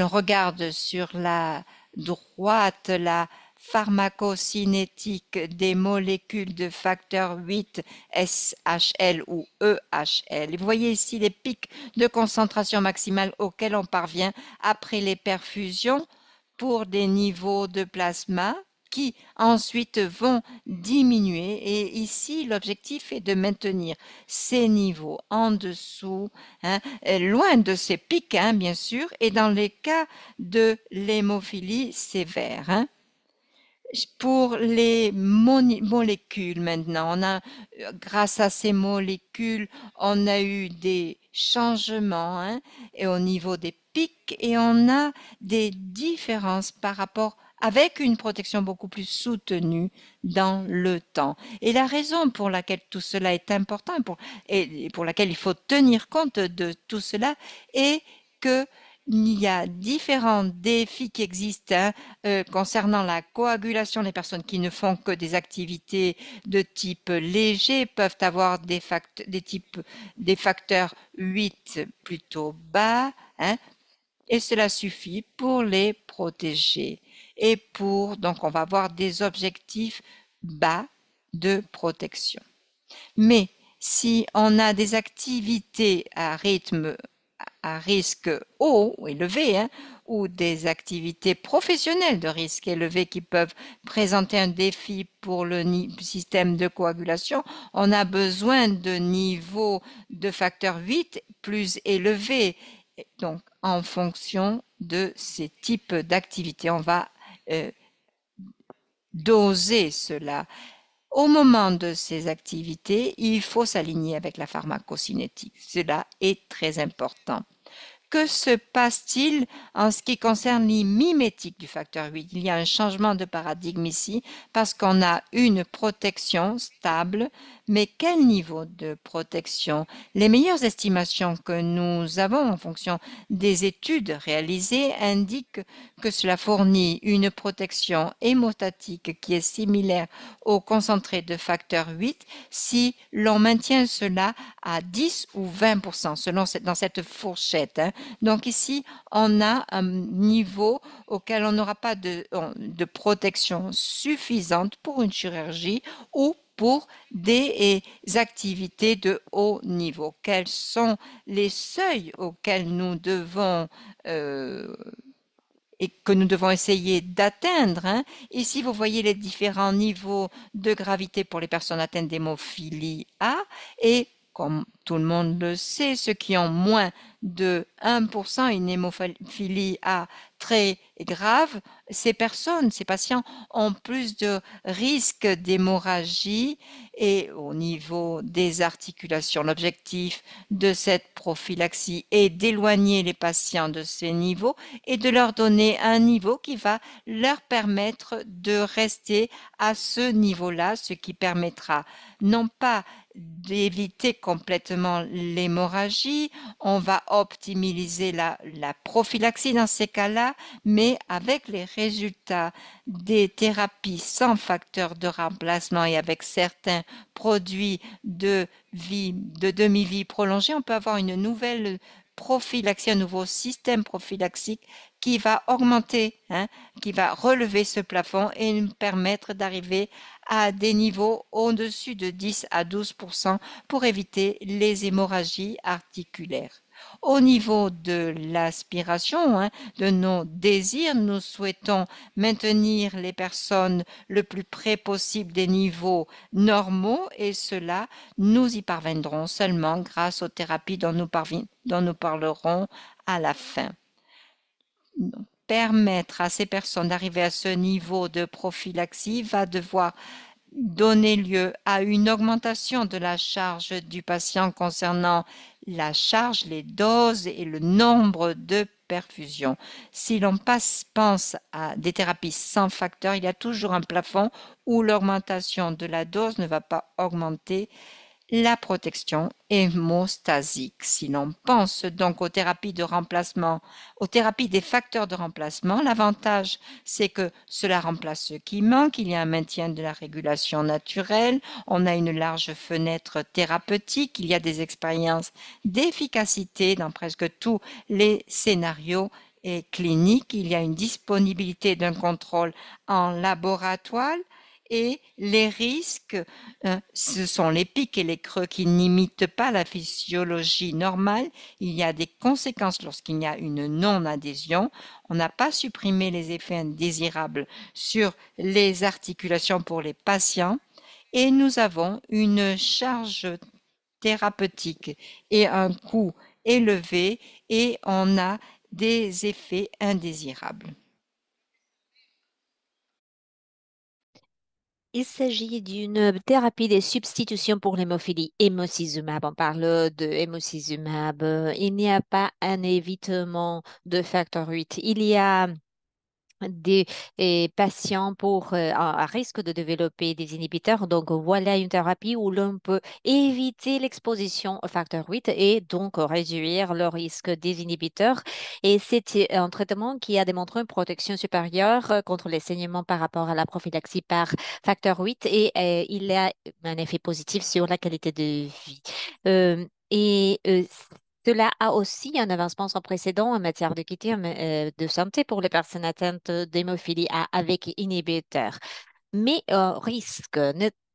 regarde sur la droite la pharmacocinétique des molécules de facteur 8 SHL ou EHL. Vous voyez ici les pics de concentration maximale auxquels on parvient après les perfusions pour des niveaux de plasma qui ensuite vont diminuer. Et ici, l'objectif est de maintenir ces niveaux en dessous, hein, loin de ces pics, hein, bien sûr, et dans les cas de l'hémophilie sévère. Hein. Pour les molécules maintenant, grâce à ces molécules, on a eu des changements, hein, et au niveau des pics, et on a des différences par rapport avec une protection beaucoup plus soutenue dans le temps. Et la raison pour laquelle tout cela est important et pour laquelle il faut tenir compte de tout cela est que il y a différents défis qui existent, hein, concernant la coagulation. Les personnes qui ne font que des activités de type léger peuvent avoir des facteurs 8 plutôt bas, hein, et cela suffit pour les protéger. Donc on va avoir des objectifs bas de protection. Mais si on a des activités à risque haut ou élevé, hein, ou des activités professionnelles de risque élevé qui peuvent présenter un défi pour le système de coagulation, on a besoin de niveaux de facteur 8 plus élevés. Donc, en fonction de ces types d'activités, on va doser cela. Au moment de ces activités, il faut s'aligner avec la pharmacocinétique. Cela est très important. Que se passe-t-il en ce qui concerne les mimétiques du facteur 8? Il y a un changement de paradigme ici parce qu'on a une protection stable, mais quel niveau de protection? Les meilleures estimations que nous avons en fonction des études réalisées indiquent que cela fournit une protection hémostatique qui est similaire au concentré de facteur 8 si l'on maintient cela à 10 ou 20% dans cette fourchette. Hein. Donc ici, on a un niveau auquel on n'aura pas de protection suffisante pour une chirurgie ou pour des activités de haut niveau. Quels sont les seuils auxquels nous devons et que nous devons essayer d'atteindre. Hein. Ici, vous voyez les différents niveaux de gravité pour les personnes atteintes d'hémophilie A et comme tout le monde le sait, ceux qui ont moins de 1%, une hémophilie A très grave, ces patients ont plus de risques d'hémorragie et au niveau des articulations. L'objectif de cette prophylaxie est d'éloigner les patients de ces niveaux et de leur donner un niveau qui va leur permettre de rester à ce niveau-là, ce qui permettra non pas d'éviter complètement l'hémorragie, on va optimiser la prophylaxie dans ces cas-là, mais avec les résultats des thérapies sans facteur de remplacement et avec certains produits de demi-vie prolongée, on peut avoir une nouvelle prophylaxie, un nouveau système prophylaxique qui va augmenter, hein, qui va relever ce plafond et nous permettre d'arriver à des niveaux au-dessus de 10 à 12% pour éviter les hémorragies articulaires. Au niveau de l'aspiration, hein, de nos désirs, nous souhaitons maintenir les personnes le plus près possible des niveaux normaux et cela, nous y parviendrons seulement grâce aux thérapies dont nous parlerons à la fin. Permettre à ces personnes d'arriver à ce niveau de prophylaxie va devoir donner lieu à une augmentation de la charge du patient concernant la charge, les doses et le nombre de perfusions. Si l'on pense à des thérapies sans facteur, il y a toujours un plafond où l'augmentation de la dose ne va pas augmenter la protection hémostasique. Si l'on pense donc aux thérapies de remplacement, aux thérapies des facteurs de remplacement, l'avantage c'est que cela remplace ce qui manque, il y a un maintien de la régulation naturelle, on a une large fenêtre thérapeutique, il y a des expériences d'efficacité dans presque tous les scénarios et cliniques, il y a une disponibilité d'un contrôle en laboratoire Et les risques, ce sont les pics et les creux qui n'imitent pas la physiologie normale. Il y a des conséquences lorsqu'il y a une non-adhésion. On n'a pas supprimé les effets indésirables sur les articulations pour les patients et nous avons une charge thérapeutique et un coût élevé et on a des effets indésirables. Il s'agit d'une thérapie de substitution pour l'hémophilie, hémocizumab. On parle de hémocizumab. Il n'y a pas un évitement de facteur 8. Il y a des patients à risque de développer des inhibiteurs. Donc, voilà une thérapie où l'on peut éviter l'exposition au facteur 8 et donc réduire le risque des inhibiteurs. Et c'est un traitement qui a démontré une protection supérieure contre les saignements par rapport à la prophylaxie par facteur 8 et il a un effet positif sur la qualité de vie. Cela a aussi un avancement sans précédent en matière d'équité de santé pour les personnes atteintes d'hémophilie A avec inhibiteur. Mais risque,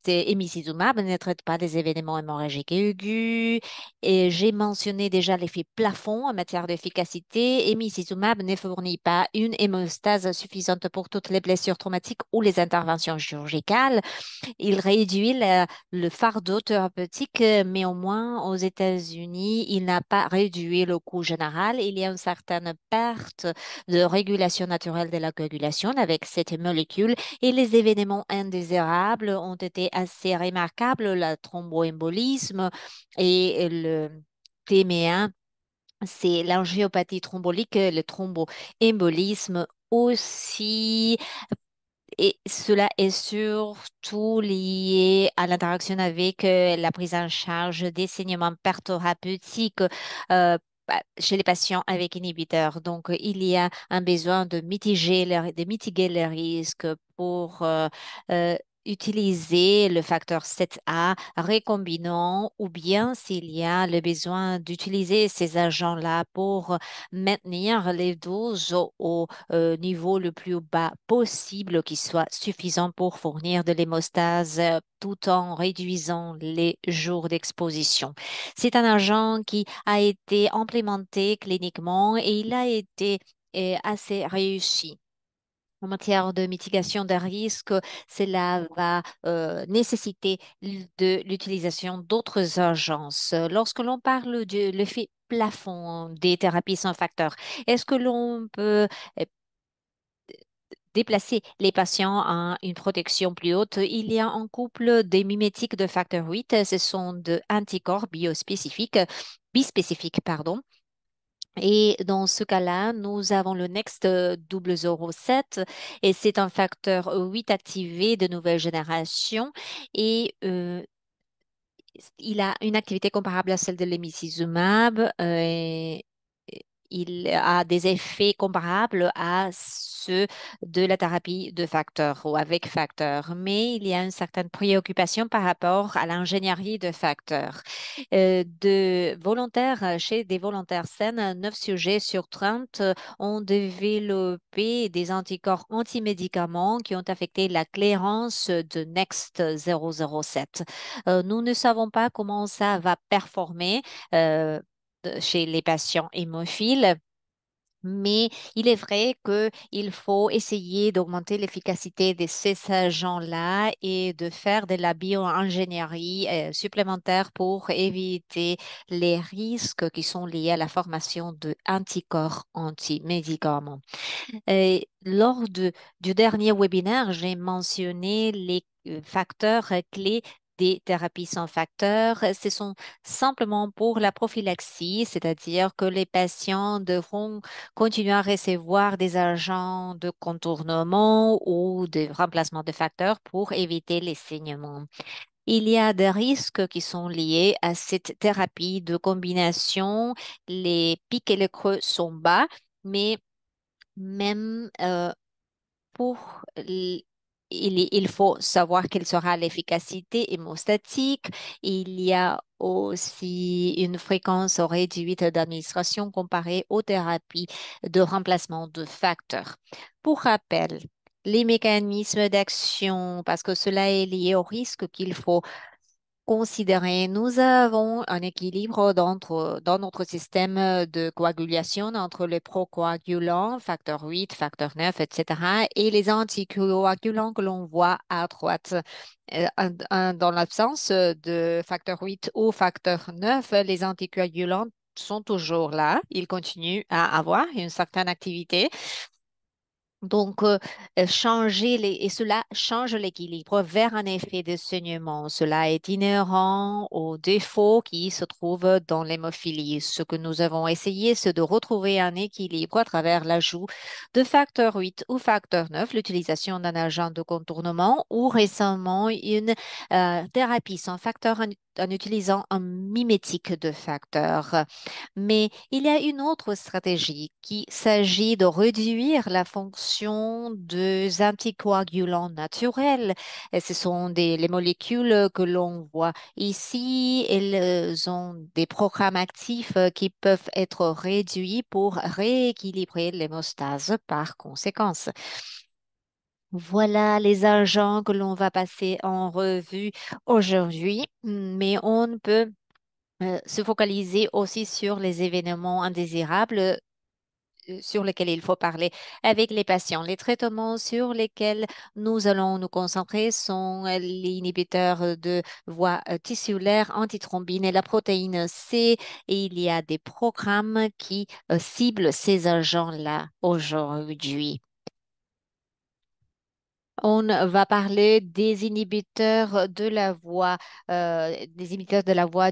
Emicizumab ne traite pas des événements hémorragiques aigus. Et j'ai mentionné déjà l'effet plafond en matière d'efficacité. Emicizumab ne fournit pas une hémostase suffisante pour toutes les blessures traumatiques ou les interventions chirurgicales. Il réduit le fardeau thérapeutique, mais au moins aux États-Unis, il n'a pas réduit le coût général. Il y a une certaine perte de régulation naturelle de la coagulation avec cette molécule et les événements indésirables ont été assez remarquables, le thromboembolisme et le TMA. C'est l'angiopathie thrombolique, le thromboembolisme aussi. Et cela est surtout lié à l'interaction avec la prise en charge des saignements thérapeutiques chez les patients avec inhibiteurs. Donc, il y a un besoin de mitiguer les risques pour euh, utiliser le facteur 7A récombinant ou bien s'il y a le besoin d'utiliser ces agents-là pour maintenir les doses au niveau le plus bas possible qui soit suffisant pour fournir de l'hémostase tout en réduisant les jours d'exposition. C'est un agent qui a été implémenté cliniquement et il a été assez réussi. En matière de mitigation des risques, cela va nécessiter de l'utilisation d'autres agences. Lorsque l'on parle de l'effet plafond des thérapies sans facteur, est-ce que l'on peut euh, déplacer les patients à une protection plus haute? Il y a un couple des mimétiques de facteur 8, ce sont des anticorps bispécifiques, pardon. Et dans ce cas-là, nous avons le Next 007 et c'est un facteur 8 activé de nouvelle génération et il a une activité comparable à celle de l'emicizumab. Il a des effets comparables à ceux de la thérapie de facteur ou avec facteur, mais il y a une certaine préoccupation par rapport à l'ingénierie de facteurs. Chez des volontaires saines, 9 sujets sur 30 ont développé des anticorps antimédicaments qui ont affecté la clairance de Next 007. Nous ne savons pas comment ça va performer chez les patients hémophiles. Mais il est vrai qu'il faut essayer d'augmenter l'efficacité de ces agents-là et de faire de la bioingénierie supplémentaire pour éviter les risques qui sont liés à la formation de anticorps anti-médicaments. Du dernier webinaire, j'ai mentionné les facteurs clés des thérapies sans facteurs. Ce sont simplement pour la prophylaxie, c'est-à-dire que les patients devront continuer à recevoir des agents de contournement ou de remplacement de facteurs pour éviter les saignements. Il y a des risques qui sont liés à cette thérapie de combination. Les pics et les creux sont bas, mais même pour l- il faut savoir quelle sera l'efficacité hémostatique. Il y a aussi une fréquence réduite d'administration comparée aux thérapies de remplacement de facteurs. Pour rappel, les mécanismes d'action, parce que cela est lié au risque qu'il faut considérer. Nous avons un équilibre dans notre système de coagulation entre les procoagulants, facteur 8, facteur 9, etc., et les anticoagulants que l'on voit à droite. Dans l'absence de facteur 8 ou facteur 9, les anticoagulants sont toujours là. Ils continuent à avoir une certaine activité. Donc, et cela change l'équilibre vers un effet de saignement. Cela est inhérent aux défauts qui se trouvent dans l'hémophilie. Ce que nous avons essayé, c'est de retrouver un équilibre à travers l'ajout de facteur 8 ou facteur 9, l'utilisation d'un agent de contournement ou récemment une thérapie sans facteur en utilisant un mimétique de facteur. Mais il y a une autre stratégie qui s'agit de réduire la fonction des anticoagulants naturels. Et ce sont les molécules que l'on voit ici. Elles ont des programmes actifs qui peuvent être réduits pour rééquilibrer l'hémostase par conséquence. Voilà les agents que l'on va passer en revue aujourd'hui, mais on peut se focaliser aussi sur les événements indésirables sur lesquels il faut parler avec les patients. Les traitements sur lesquels nous allons nous concentrer sont les inhibiteurs de voie tissulaire, antithrombine et la protéine C. Et il y a des programmes qui ciblent ces agents-là aujourd'hui. On va parler des inhibiteurs de la voie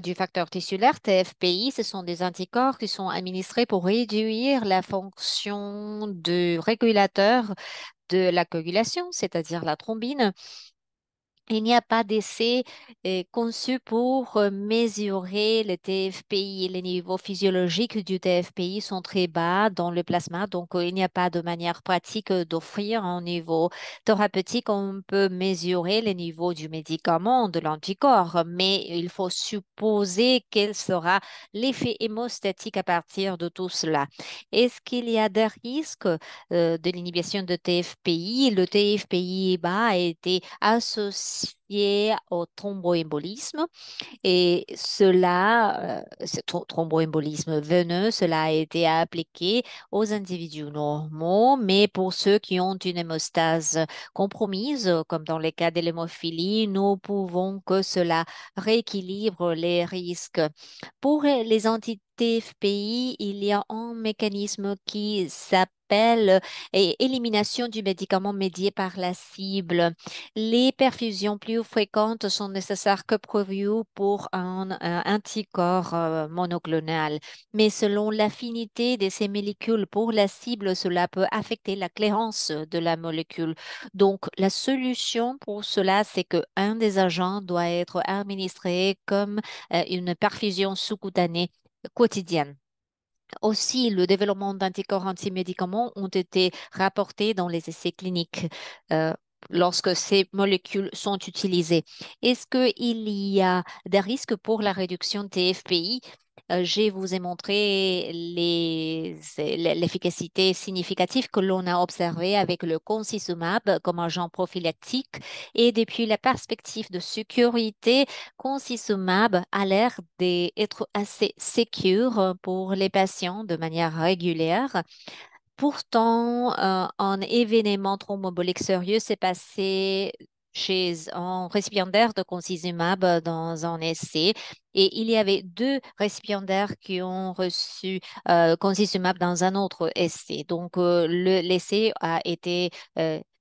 du facteur tissulaire, TFPI. Ce sont des anticorps qui sont administrés pour réduire la fonction de régulateur de la coagulation, c'est-à-dire la thrombine. Il n'y a pas d'essai conçu pour mesurer le TFPI. Les niveaux physiologiques du TFPI sont très bas dans le plasma, donc il n'y a pas de manière pratique d'offrir un niveau thérapeutique. On peut mesurer les niveaux du médicament, de l'anticorps, mais il faut supposer quel sera l'effet hémostatique à partir de tout cela. Est-ce qu'il y a des risques de l'inhibition de TFPI? Le TFPI bas a été associé au thromboembolisme et ce thromboembolisme veineux, cela a été appliqué aux individus normaux, mais pour ceux qui ont une hémostase compromise, comme dans les cas de l'hémophilie, nous pouvons que cela rééquilibre les risques. Pour les anti-TFPI, il y a un mécanisme qui s'appelle élimination du médicament médié par la cible. Les perfusions plus fréquentes sont nécessaires que prévues pour un anticorps monoclonal. Mais selon l'affinité de ces molécules pour la cible, cela peut affecter la clairance de la molécule. Donc, la solution pour cela, c'est qu'un des agents doit être administré comme une perfusion sous-cutanée quotidienne. Aussi, le développement d'anticorps antimédicaments ont été rapportés dans les essais cliniques euh, lorsque ces molécules sont utilisées. Est-ce qu'il y a des risques pour la réduction de TFPI? Je vous ai montré l'efficacité significative que l'on a observée avec le concizumab comme agent prophylactique. Et depuis la perspective de sécurité, concizumab a l'air d'être assez sécure pour les patients de manière régulière. Pourtant, un événement thrombembolique sérieux s'est passé chez un récipiendaire de concizumab dans un essai et il y avait deux récipiendaires qui ont reçu concizumab dans un autre essai. Donc, l'essai a été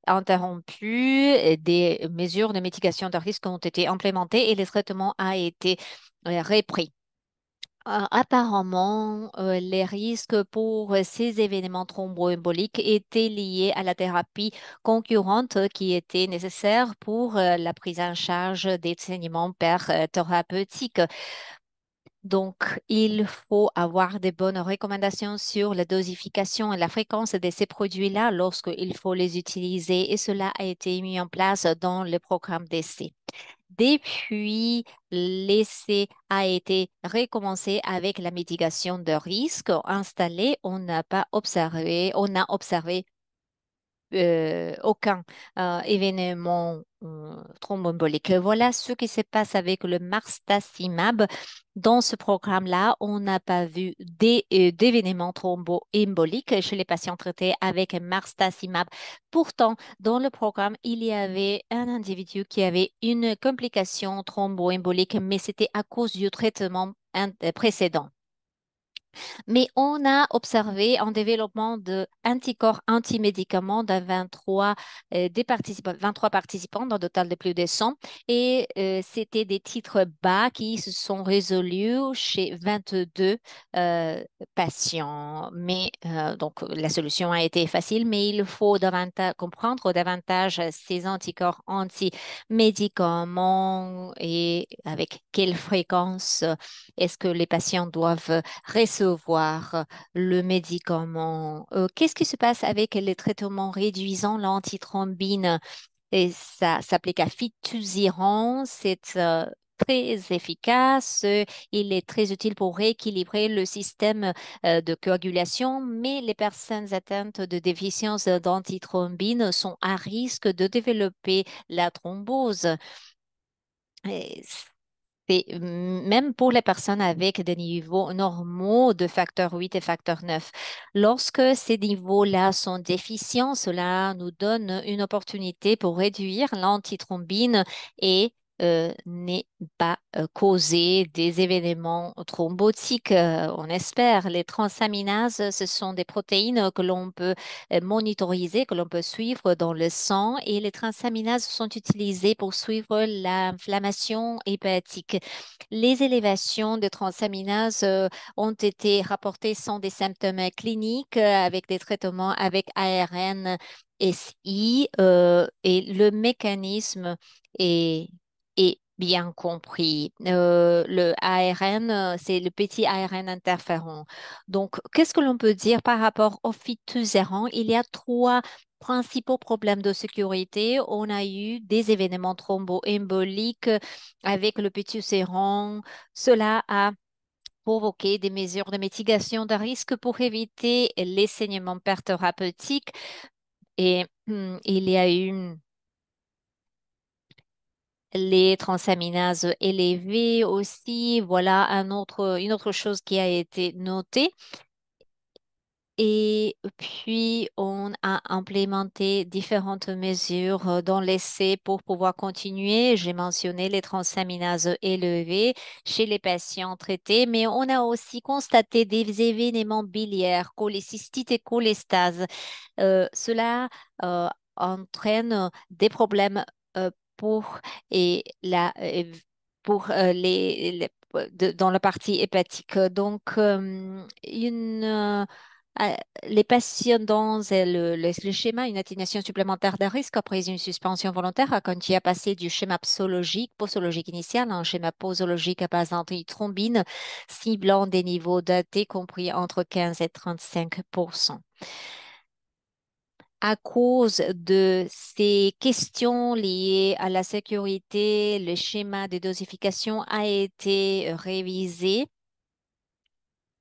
interrompu, et des mesures de mitigation de risque ont été implémentées et le traitement a été repris. Apparemment, les risques pour ces événements thromboemboliques étaient liés à la thérapie concurrente qui était nécessaire pour la prise en charge des saignements thérapeutiques. Donc, il faut avoir des bonnes recommandations sur la dosification et la fréquence de ces produits-là lorsqu'il faut les utiliser et cela a été mis en place dans le programme d'essai. Depuis, l'essai a été recommencé avec la mitigation de risque installée. On n'a pas observé, on a observé aucun événement thromboembolique. Voilà ce qui se passe avec le marstacimab. Dans ce programme-là, on n'a pas vu d'événements thromboemboliques chez les patients traités avec marstacimab. Pourtant, dans le programme, il y avait un individu qui avait une complication thromboembolique, mais c'était à cause du traitement précédent. Mais on a observé un développement de anticorps antimédicaments dans 23, des participants, 23 participants, dans un total de plus de 100. Et c'était des titres bas qui se sont résolus chez 22 euh, patients. Mais donc, la solution a été facile, mais il faut davantage comprendre davantage ces anticorps antimédicaments et avec quelle fréquence est-ce que les patients doivent recevoir le médicament. Qu'est-ce qui se passe avec les traitements réduisant l'antithrombine? Et ça s'applique à fitusiran. C'est très efficace. Il est très utile pour rééquilibrer le système de coagulation, mais les personnes atteintes de déficience d'antithrombine sont à risque de développer la thrombose. Et même pour les personnes avec des niveaux normaux de facteur 8 et facteur 9. Lorsque ces niveaux-là sont déficients, cela nous donne une opportunité pour réduire l'antithrombine et n'est pas causer des événements thrombotiques. On espère. Les transaminases, ce sont des protéines que l'on peut monitoriser, que l'on peut suivre dans le sang et les transaminases sont utilisées pour suivre l'inflammation hépatique. Les élévations de transaminases ont été rapportées sans des symptômes cliniques avec des traitements avec ARN SI et le mécanisme est, est bien compris. Le ARN, c'est le petit ARN interféron. Donc, qu'est-ce que l'on peut dire par rapport au fitusiran? Il y a trois principaux problèmes de sécurité. On a eu des événements thromboemboliques avec le fitusiran. Cela a provoqué des mesures de mitigation de risque pour éviter les saignements thérapeutiques. Et il y a eu les transaminases élevées aussi. Voilà une autre chose qui a été notée. Et puis, on a implémenté différentes mesures dans l'essai pour pouvoir continuer. J'ai mentionné les transaminases élevées chez les patients traités, mais on a aussi constaté des événements biliaires, cholécystite et cholestase. Cela entraîne des problèmes pour, et pour dans la partie hépatique. Donc, les patients dans le schéma, une atténuation supplémentaire de risque après une suspension volontaire quand il a passé du schéma posologique initial à un schéma posologique à base d'anthrombine, ciblant des niveaux d'AT compris entre 15 et 35 à cause de ces questions liées à la sécurité, le schéma de dosification a été révisé.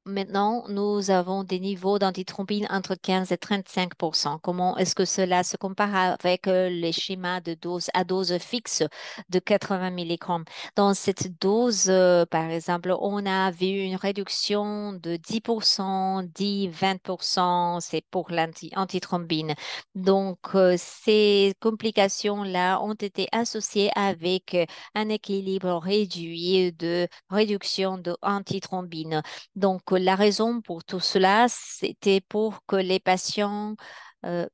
Maintenant, nous avons des niveaux d'antithrombine entre 15 et 35. Comment est-ce que cela se compare avec les schémas de dose à dose fixe de 80 mg? Dans cette dose, par exemple, on a vu une réduction de 10%, 10, 20%, c'est pour l'antithrombine. Donc, ces complications-là ont été associées avec un équilibre réduit de réduction de antithrombine. Donc, la raison pour tout cela, c'était pour que les patients euh,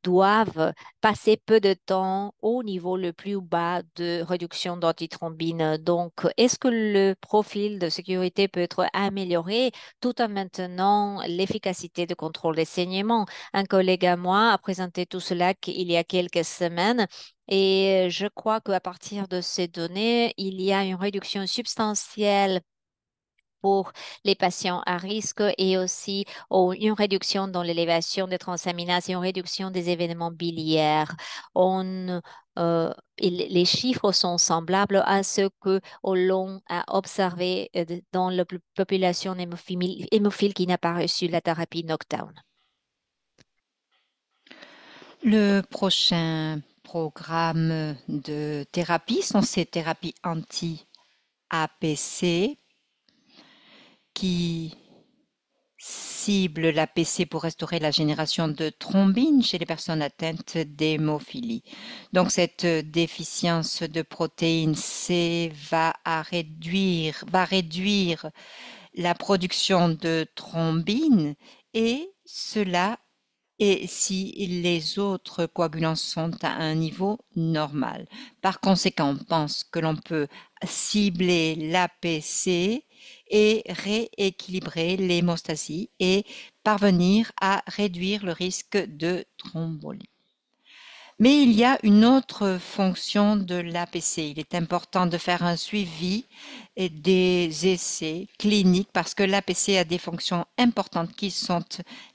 doivent passer peu de temps au niveau le plus bas de réduction d'antithrombine. Donc, est-ce que le profil de sécurité peut être amélioré tout en maintenant l'efficacité de contrôle des saignements? Un collègue à moi a présenté tout cela il y a quelques semaines. Et je crois qu'à partir de ces données, il y a une réduction substantielle pour les patients à risque et aussi une réduction dans l'élévation des transaminases et une réduction des événements biliaires. On, les chiffres sont semblables à ce que l'on a observé dans la population hémophile qui n'a pas reçu la thérapie knockdown. Le prochain programme de thérapie sont ces thérapies anti-APC qui ciblent l'APC pour restaurer la génération de thrombine chez les personnes atteintes d'hémophilie. Donc cette déficience de protéine C va réduire la production de thrombine et cela et si les autres coagulants sont à un niveau normal. Par conséquent, on pense que l'on peut cibler l'APC et rééquilibrer l'hémostasie et parvenir à réduire le risque de thrombolie. Mais il y a une autre fonction de l'APC. Il est important de faire un suivi et des essais cliniques parce que l'APC a des fonctions importantes qui sont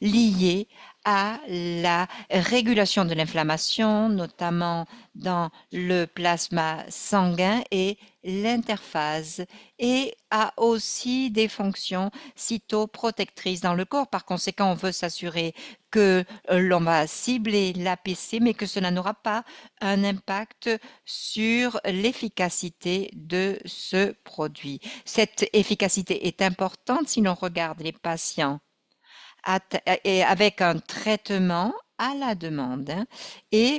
liées à la régulation de l'inflammation, notamment dans le plasma sanguin et l'interphase, et a aussi des fonctions cytoprotectrices dans le corps. Par conséquent, on veut s'assurer que l'on va cibler l'APC, mais que cela n'aura pas un impact sur l'efficacité de ce produit. Cette efficacité est importante si l'on regarde les patients avec un traitement à la demande, hein, et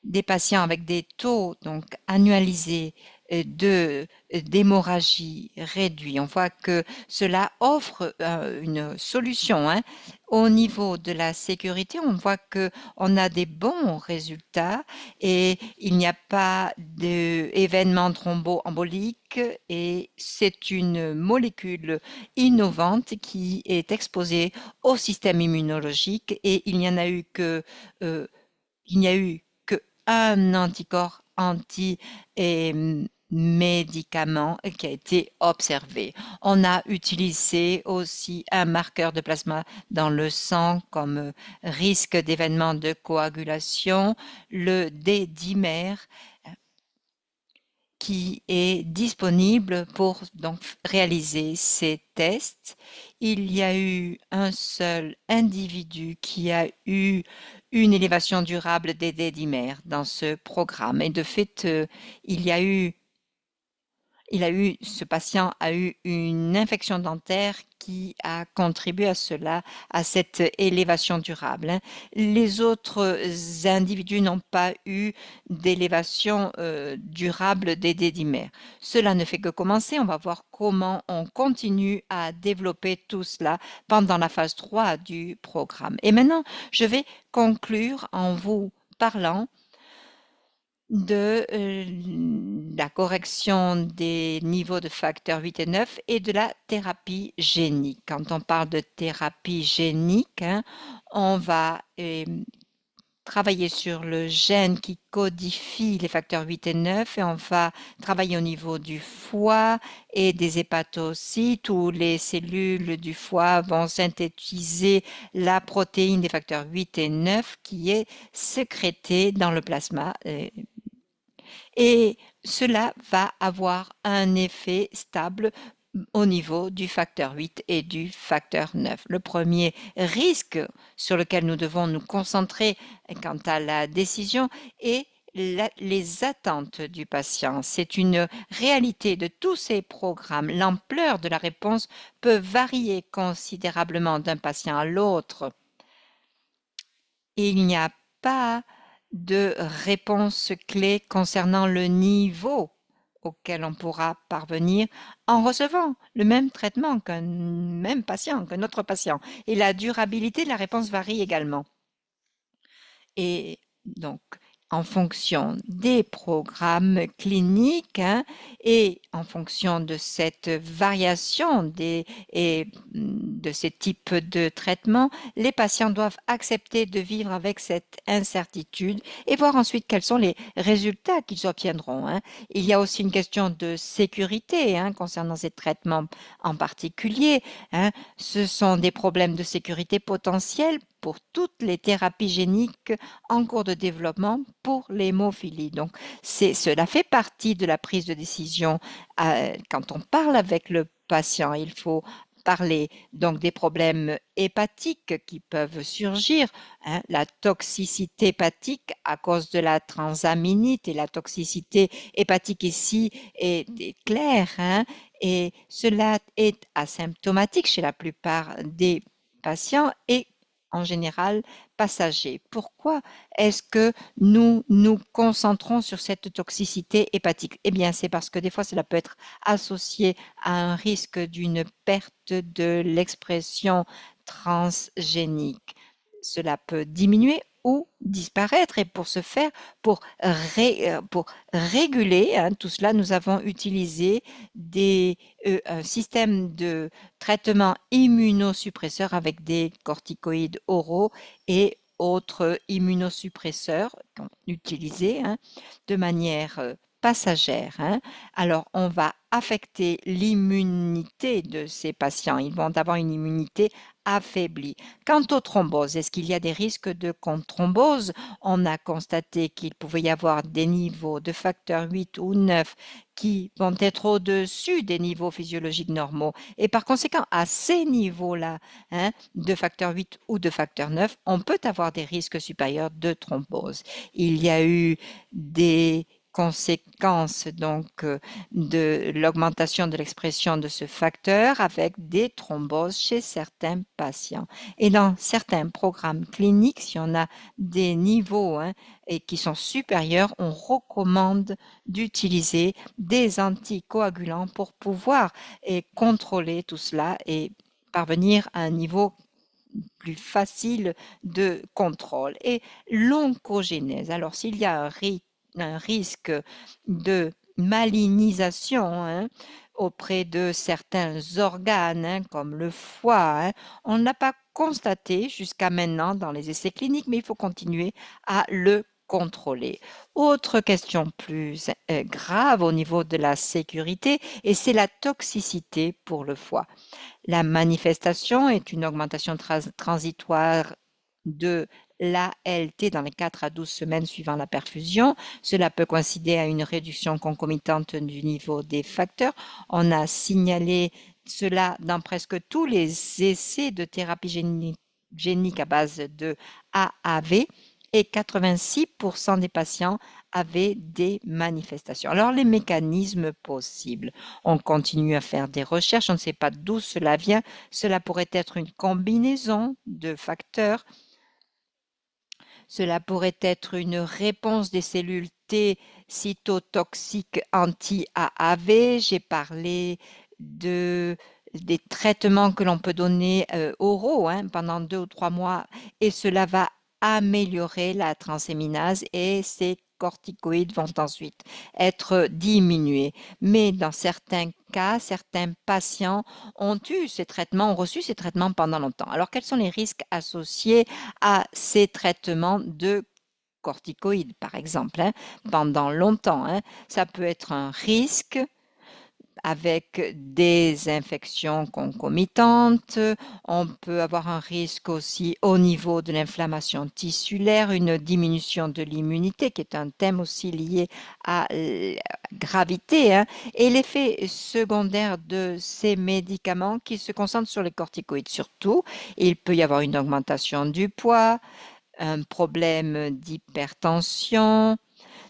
des patients avec des taux donc annualisés d'hémorragie réduits. On voit que cela offre une solution, hein. Au niveau de la sécurité, on voit que on a des bons résultats et il n'y a pas d'événements thromboemboliques et c'est une molécule innovante qui est exposée au système immunologique et euh, il n'y a eu que un anticorps anti-médicament qui a été observé. On a utilisé aussi un marqueur de plasma dans le sang comme risque d'événement de coagulation, le D-dimère, qui est disponible pour donc réaliser ces tests. Il y a eu un seul individu qui a eu une élévation durable des D-dimères dans ce programme. Et de fait, ce patient a eu une infection dentaire qui a contribué à cela, à cette élévation durable, hein. Les autres individus n'ont pas eu d'élévation durable des dédimères. Cela ne fait que commencer. On va voir comment on continue à développer tout cela pendant la phase 3 du programme. Et maintenant, je vais conclure en vous parlant de la correction des niveaux de facteurs 8 et 9 et de la thérapie génique. Quand on parle de thérapie génique, hein, on va travailler sur le gène qui codifie les facteurs 8 et 9 et on va travailler au niveau du foie et des hépatocytes où les cellules du foie vont synthétiser la protéine des facteurs 8 et 9 qui est sécrétée dans le plasma et cela va avoir un effet stable au niveau du facteur 8 et du facteur 9. Le premier risque sur lequel nous devons nous concentrer quant à la décision est les attentes du patient. C'est une réalité de tous ces programmes. L'ampleur de la réponse peut varier considérablement d'un patient à l'autre. Il n'y a pas de réponse clé concernant le niveau auquel on pourra parvenir en recevant le même traitement qu'un même patient, qu'un autre patient. Et la durabilité de la réponse varie également. Et donc, en fonction des programmes cliniques, hein, et en fonction de cette variation de ces types de traitements, les patients doivent accepter de vivre avec cette incertitude et voir ensuite quels sont les résultats qu'ils obtiendront, hein. Il y a aussi une question de sécurité, hein, concernant ces traitements en particulier, hein. Ce sont des problèmes de sécurité potentiels pour toutes les thérapies géniques en cours de développement pour l'hémophilie. Donc, cela fait partie de la prise de décision quand on parle avec le patient. Il faut parlé donc des problèmes hépatiques qui peuvent surgir, hein, la toxicité hépatique à cause de la transaminite, et la toxicité hépatique ici est claire, hein, et cela est asymptomatique chez la plupart des patients et en général passager. Pourquoi est-ce que nous nous concentrons sur cette toxicité hépatique? Eh bien, c'est parce que des fois, cela peut être associé à un risque d'une perte de l'expression transgénique. Cela peut diminuer ou disparaître, et pour ce faire, pour réguler, hein, tout cela, nous avons utilisé un système de traitement immunosuppresseur avec des corticoïdes oraux et autres immunosuppresseurs qu'on utilisait, hein, de manière passagère, hein. Alors, on va affecter l'immunité de ces patients. Ils vont avoir une immunité affaiblie. Quant aux thromboses, est-ce qu'il y a des risques de thrombose? On a constaté qu'il pouvait y avoir des niveaux de facteur 8 ou 9 qui vont être au-dessus des niveaux physiologiques normaux. Et par conséquent, à ces niveaux-là, hein, de facteur 8 ou de facteur 9, on peut avoir des risques supérieurs de thrombose. Il y a eu des conséquences donc de l'augmentation de l'expression de ce facteur avec des thromboses chez certains patients. Et dans certains programmes cliniques, si on a des niveaux, hein, et qui sont supérieurs, on recommande d'utiliser des anticoagulants pour pouvoir contrôler tout cela et parvenir à un niveau plus facile de contrôle. Et l'oncogénèse, alors s'il y a un risque de malinisation, hein, auprès de certains organes, hein, comme le foie, hein, on n'a pas constaté jusqu'à maintenant dans les essais cliniques, mais il faut continuer à le contrôler. Autre question plus grave au niveau de la sécurité, et c'est la toxicité pour le foie. La manifestation est une augmentation transitoire de l'ALT dans les 4 à 12 semaines suivant la perfusion. Cela peut coïncider à une réduction concomitante du niveau des facteurs. On a signalé cela dans presque tous les essais de thérapie génique à base de AAV, et 86% des patients avaient des manifestations. Alors, les mécanismes possibles. On continue à faire des recherches, on ne sait pas d'où cela vient. Cela pourrait être une combinaison de facteurs. Cela pourrait être une réponse des cellules T cytotoxiques anti-AAV. J'ai parlé des traitements que l'on peut donner oraux, hein, pendant 2 ou 3 mois, et cela va améliorer la transéminase et ces corticoïdes vont ensuite être diminués. Mais dans certains cas, certains patients ont reçu ces traitements pendant longtemps. Alors, quels sont les risques associés à ces traitements de corticoïdes, par exemple, hein, pendant longtemps, hein? Ça peut être un risque avec des infections concomitantes. On peut avoir un risque aussi au niveau de l'inflammation tissulaire, une diminution de l'immunité, qui est un thème aussi lié à la gravité, hein, et l'effet secondaire de ces médicaments qui se concentrent sur les corticoïdes surtout. Il peut y avoir une augmentation du poids, un problème d'hypertension,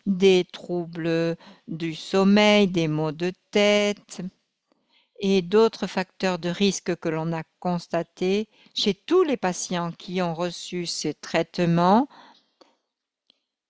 des troubles du sommeil, des maux de tête et d'autres facteurs de risque que l'on a constatés chez tous les patients qui ont reçu ce traitement.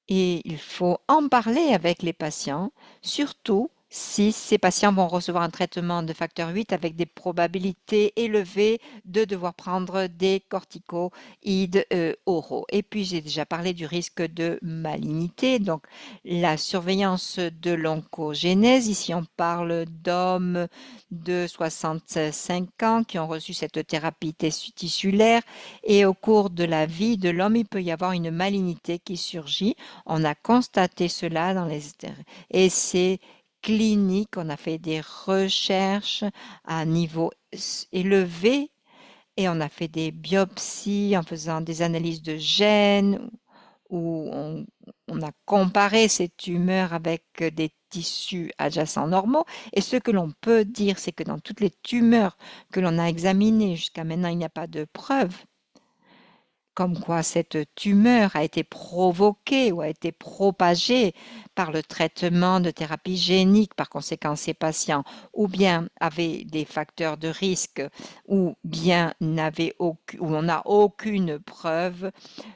Et il faut en parler avec les patients, surtout si ces patients vont recevoir un traitement de facteur 8 avec des probabilités élevées de devoir prendre des corticoïdes oraux. Et puis, j'ai déjà parlé du risque de malignité, donc la surveillance de l'oncogénèse. Ici, on parle d'hommes de 65 ans qui ont reçu cette thérapie tissulaire, et au cours de la vie de l'homme, il peut y avoir une malignité qui surgit. On a constaté cela dans les essais cliniques. On a fait des recherches à niveau élevé et on a fait des biopsies en faisant des analyses de gènes où on on a comparé ces tumeurs avec des tissus adjacents normaux. Et ce que l'on peut dire, c'est que dans toutes les tumeurs que l'on a examinées jusqu'à maintenant, il n'y a pas de preuve comme quoi cette tumeur a été provoquée ou a été propagée par le traitement de thérapie génique. Par conséquent, ces patients ou bien avaient des facteurs de risque ou bien où on n'a aucune preuve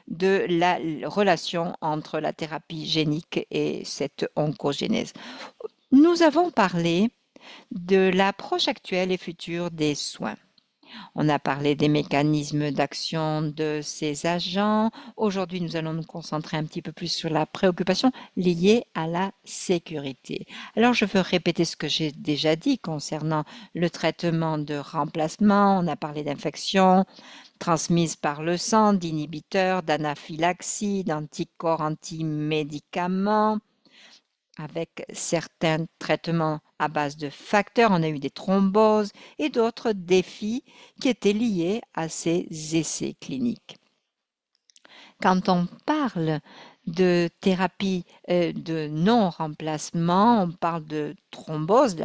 de la relation entre la thérapie génique et cette oncogénèse. Nous avons parlé de l'approche actuelle et future des soins. On a parlé des mécanismes d'action de ces agents. Aujourd'hui, nous allons nous concentrer un petit peu plus sur la préoccupation liée à la sécurité. Alors, je veux répéter ce que j'ai déjà dit concernant le traitement de remplacement. On a parlé d'infections transmises par le sang, d'inhibiteurs, d'anaphylaxie, d'anticorps anti-médicaments avec certains traitements à base de facteurs. On a eu des thromboses et d'autres défis qui étaient liés à ces essais cliniques. Quand on parle de thérapie de non-remplacement, on parle de thrombose,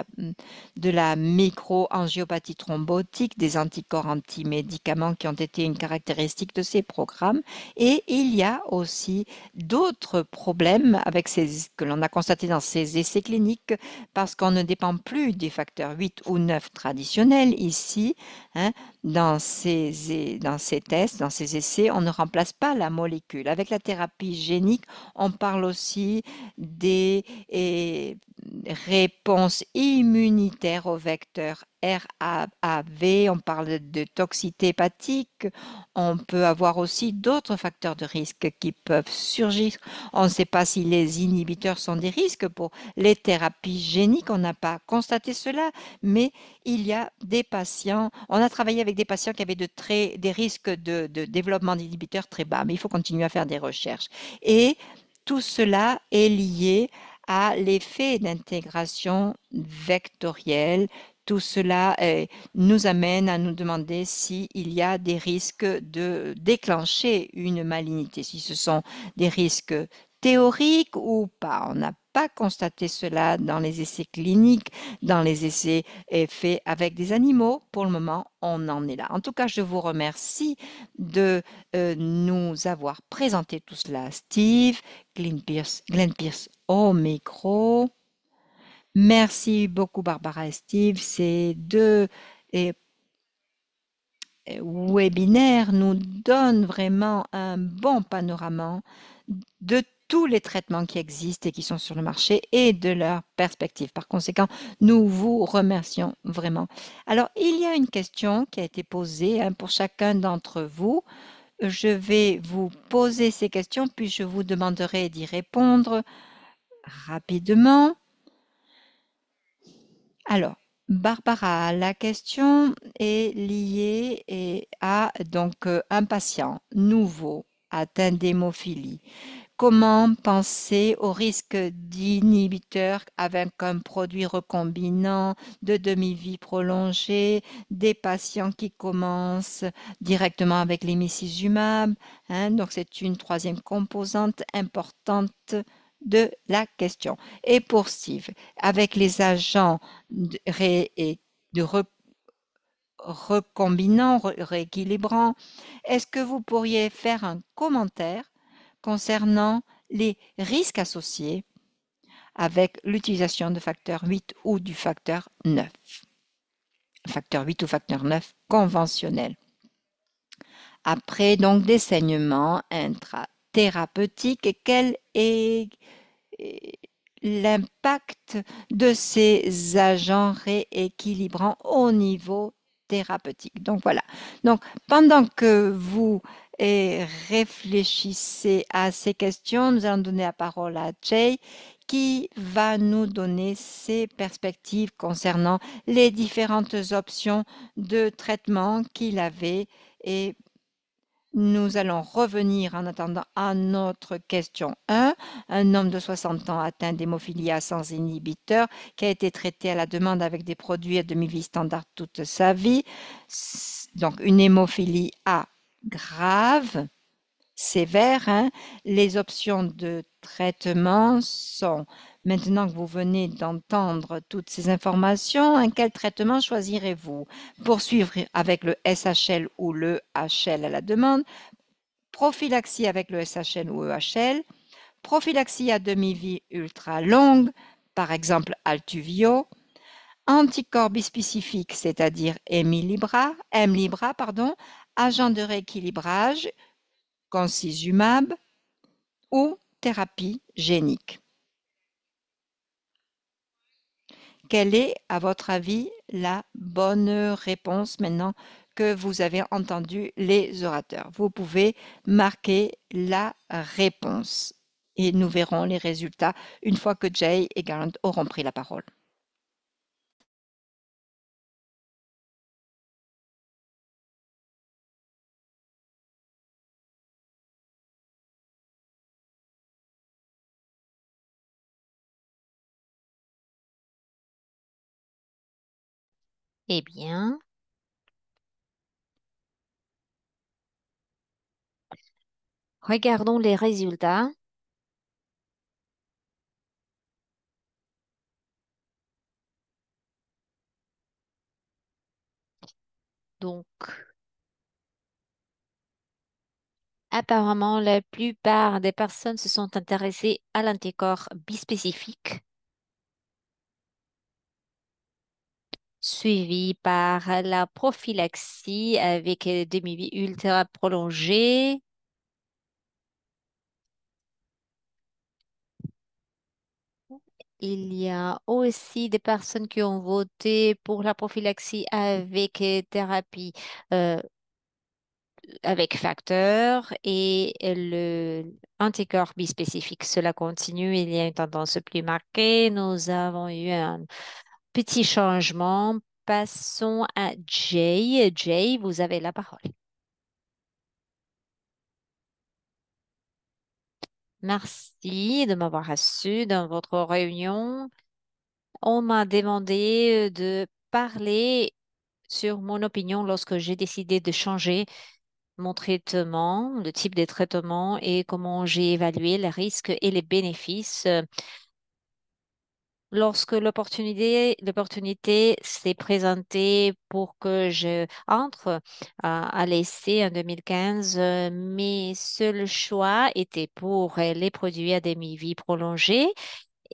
de la microangiopathie thrombotique, des anticorps anti-médicaments qui ont été une caractéristique de ces programmes. Et il y a aussi d'autres problèmes avec que l'on a constatés dans ces essais cliniques parce qu'on ne dépend plus des facteurs 8 ou 9 traditionnels ici. Hein, dans ces tests, dans ces essais, on ne remplace pas la molécule. Avec la thérapie génique, on parle aussi des réponses immunitaires aux vecteurs RAV, on parle de toxicité hépatique, on peut avoir aussi d'autres facteurs de risque qui peuvent surgir. On ne sait pas si les inhibiteurs sont des risques pour les thérapies géniques, on n'a pas constaté cela, mais il y a des patients, on a travaillé avec des patients qui avaient des risques de développement d'inhibiteurs très bas, mais il faut continuer à faire des recherches. Et tout cela est lié à l'effet d'intégration vectorielle. Tout cela nous amène à nous demander s'il y a des risques de déclencher une malignité, si ce sont des risques théoriques ou pas. On n'a pas constaté cela dans les essais cliniques, dans les essais faits avec des animaux. Pour le moment, on en est là. En tout cas, je vous remercie de nous avoir présenté tout cela. Steve, Glenn Pierce au micro. Merci beaucoup, Barbara et Steve. Ces deux eh, webinaires nous donnent vraiment un bon panorama de tous les traitements qui existent et qui sont sur le marché et de leurs perspectives. Par conséquent, nous vous remercions vraiment. Alors, il y a une question qui a été posée pour chacun d'entre vous. Je vais vous poser ces questions, puis je vous demanderai d'y répondre rapidement. Alors, Barbara, la question est liée à donc un patient nouveau atteint d'hémophilie. Comment penser au risque d'inhibiteurs avec un produit recombinant, de demi-vie prolongée, des patients qui commencent directement avec l'hémicizumab, hein, donc c'est une troisième composante importante de la question. Et pour Steve, avec les agents de recombinant, rééquilibrant, est-ce que vous pourriez faire un commentaire concernant les risques associés avec l'utilisation de facteur 8 ou du facteur 9? Facteur 8 ou facteur 9 conventionnel. Après donc des saignements intrathérapeutiques, quel est l'impact de ces agents rééquilibrants au niveau thérapeutique? Donc voilà. Donc pendant que vous réfléchissez à ces questions, nous allons donner la parole à Jay qui va nous donner ses perspectives concernant les différentes options de traitement qu'il avait et nous allons revenir en attendant à notre question 1. Un homme de 60 ans atteint d'hémophilie A sans inhibiteur qui a été traité à la demande avec des produits à demi-vie standard toute sa vie. Donc une hémophilie A grave sévère, hein. Les options de traitement sont, maintenant que vous venez d'entendre toutes ces informations, hein, quel traitement choisirez-vous? Poursuivre avec le SHL ou le HL à la demande, prophylaxie avec le SHL ou EHL, prophylaxie à demi-vie ultra longue, par exemple Altuvio, anticorps bispécifiques, c'est-à-dire M-Libra, pardon, agent de rééquilibrage, concizumab ou thérapie génique. Quelle est, à votre avis, la bonne réponse maintenant que vous avez entendu les orateurs? Vous pouvez marquer la réponse et nous verrons les résultats une fois que Jay et Garant auront pris la parole. Eh bien, regardons les résultats. Donc, apparemment, la plupart des personnes se sont intéressées à l'anticorps bispécifique, suivi par la prophylaxie avec des demi-vies ultra prolongées. Il y a aussi des personnes qui ont voté pour la prophylaxie avec thérapie euh, avec facteur et le anticorps bispécifique. Cela continue, il y a une tendance plus marquée. Nous avons eu un petit changement. Passons à Jay. Jay, vous avez la parole. Merci de m'avoir reçu dans votre réunion. On m'a demandé de parler sur mon opinion lorsque j'ai décidé de changer mon traitement, le type de traitement et comment j'ai évalué les risques et les bénéfices. Lorsque l'opportunité s'est présentée pour que je entre à l'essai en 2015, mes seuls choix étaient pour les produits à demi-vie prolongée.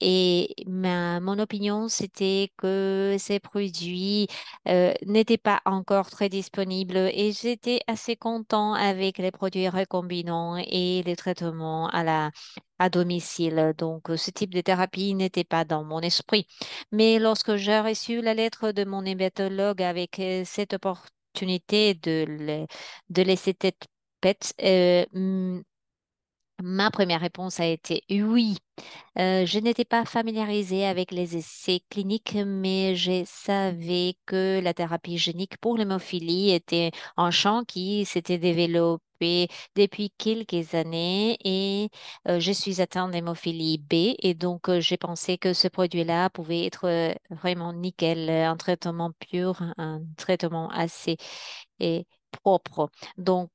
Et mon opinion, c'était que ces produits n'étaient pas encore très disponibles et j'étais assez content avec les produits recombinants et les traitements à domicile. Donc, ce type de thérapie n'était pas dans mon esprit. Mais lorsque j'ai reçu la lettre de mon hématologue avec cette opportunité de laisser tête PET, ma première réponse a été oui. Je n'étais pas familiarisée avec les essais cliniques, mais je savais que la thérapie génique pour l'hémophilie était un champ qui s'était développé depuis quelques années et je suis atteinte d'hémophilie B et donc j'ai pensé que ce produit-là pouvait être vraiment nickel, un traitement pur, un traitement assez et propre. Donc,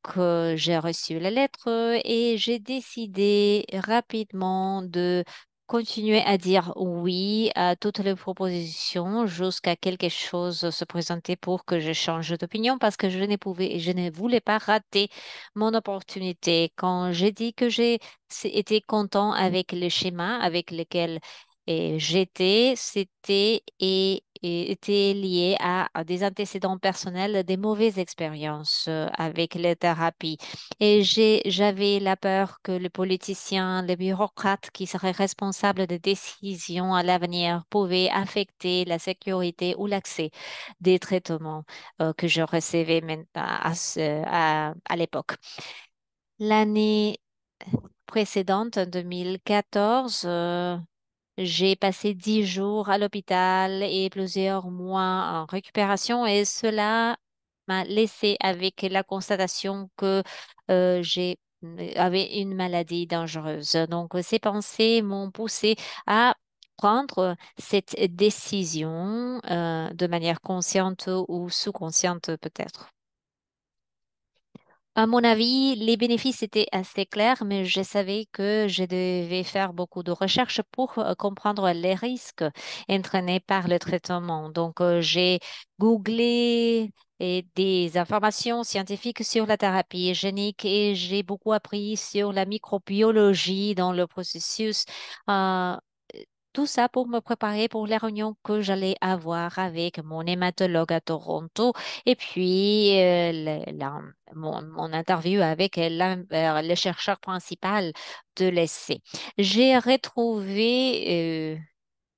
j'ai reçu la lettre et j'ai décidé rapidement de continuer à dire oui à toutes les propositions jusqu'à quelque chose se présenter pour que je change d'opinion parce que je ne voulais pas rater mon opportunité. Quand j'ai dit que j'ai été content avec le schéma avec lequel j'étais, c'était et était lié à des antécédents personnels, des mauvaises expériences avec les thérapies. Et j'avais la peur que les politiciens, les bureaucrates qui seraient responsables des décisions à l'avenir pouvaient affecter la sécurité ou l'accès des traitements que je recevais maintenant à l'époque. L'année précédente, en 2014, j'ai passé 10 jours à l'hôpital et plusieurs mois en récupération et cela m'a laissé avec la constatation que j'ai avait une maladie dangereuse. Donc, ces pensées m'ont poussé à prendre cette décision de manière consciente ou sous-consciente peut-être. À mon avis, les bénéfices étaient assez clairs, mais je savais que je devais faire beaucoup de recherches pour comprendre les risques entraînés par le traitement. Donc, j'ai googlé des informations scientifiques sur la thérapie génique et j'ai beaucoup appris sur la microbiologie dans le processus. Euh, tout ça pour me préparer pour la réunion que j'allais avoir avec mon hématologue à Toronto et puis mon interview avec le chercheur principal de l'essai. J'ai retrouvé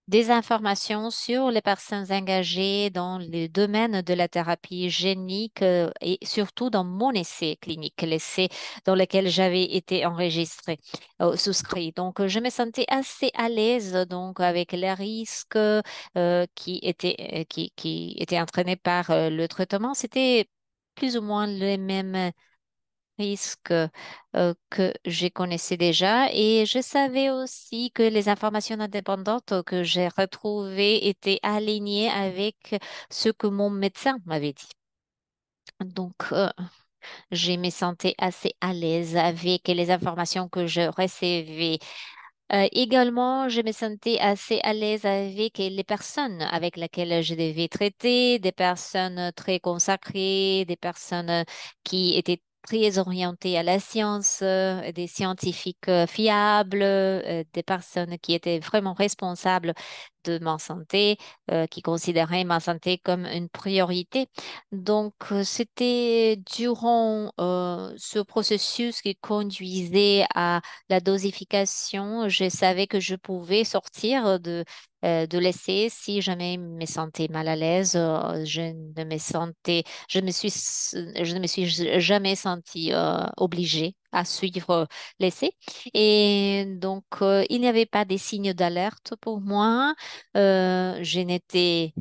des informations sur les personnes engagées dans le domaine de la thérapie génique et surtout dans mon essai clinique, l'essai dans lequel j'avais été enregistré, souscrit. Donc, je me sentais assez à l'aise donc avec les risques qui étaient entraînés par le traitement. C'était plus ou moins les mêmes risques que je connaissais déjà et je savais aussi que les informations indépendantes que j'ai retrouvées étaient alignées avec ce que mon médecin m'avait dit. Donc, je me sentais assez à l'aise avec les informations que je recevais. Également, je me sentais assez à l'aise avec les personnes avec lesquelles je devais traiter, des personnes très consacrées, des personnes qui étaient très orientées à la science, des scientifiques fiables, des personnes qui étaient vraiment responsables de ma santé, qui considéraient ma santé comme une priorité. Donc, c'était durant ce processus qui conduisait à la dosification, je savais que je pouvais sortir de l'essai si jamais me sentais mal à l'aise. Je ne me suis jamais sentie obligée à suivre l'essai. Et donc, il n'y avait pas des signes d'alerte pour moi. Je n'étais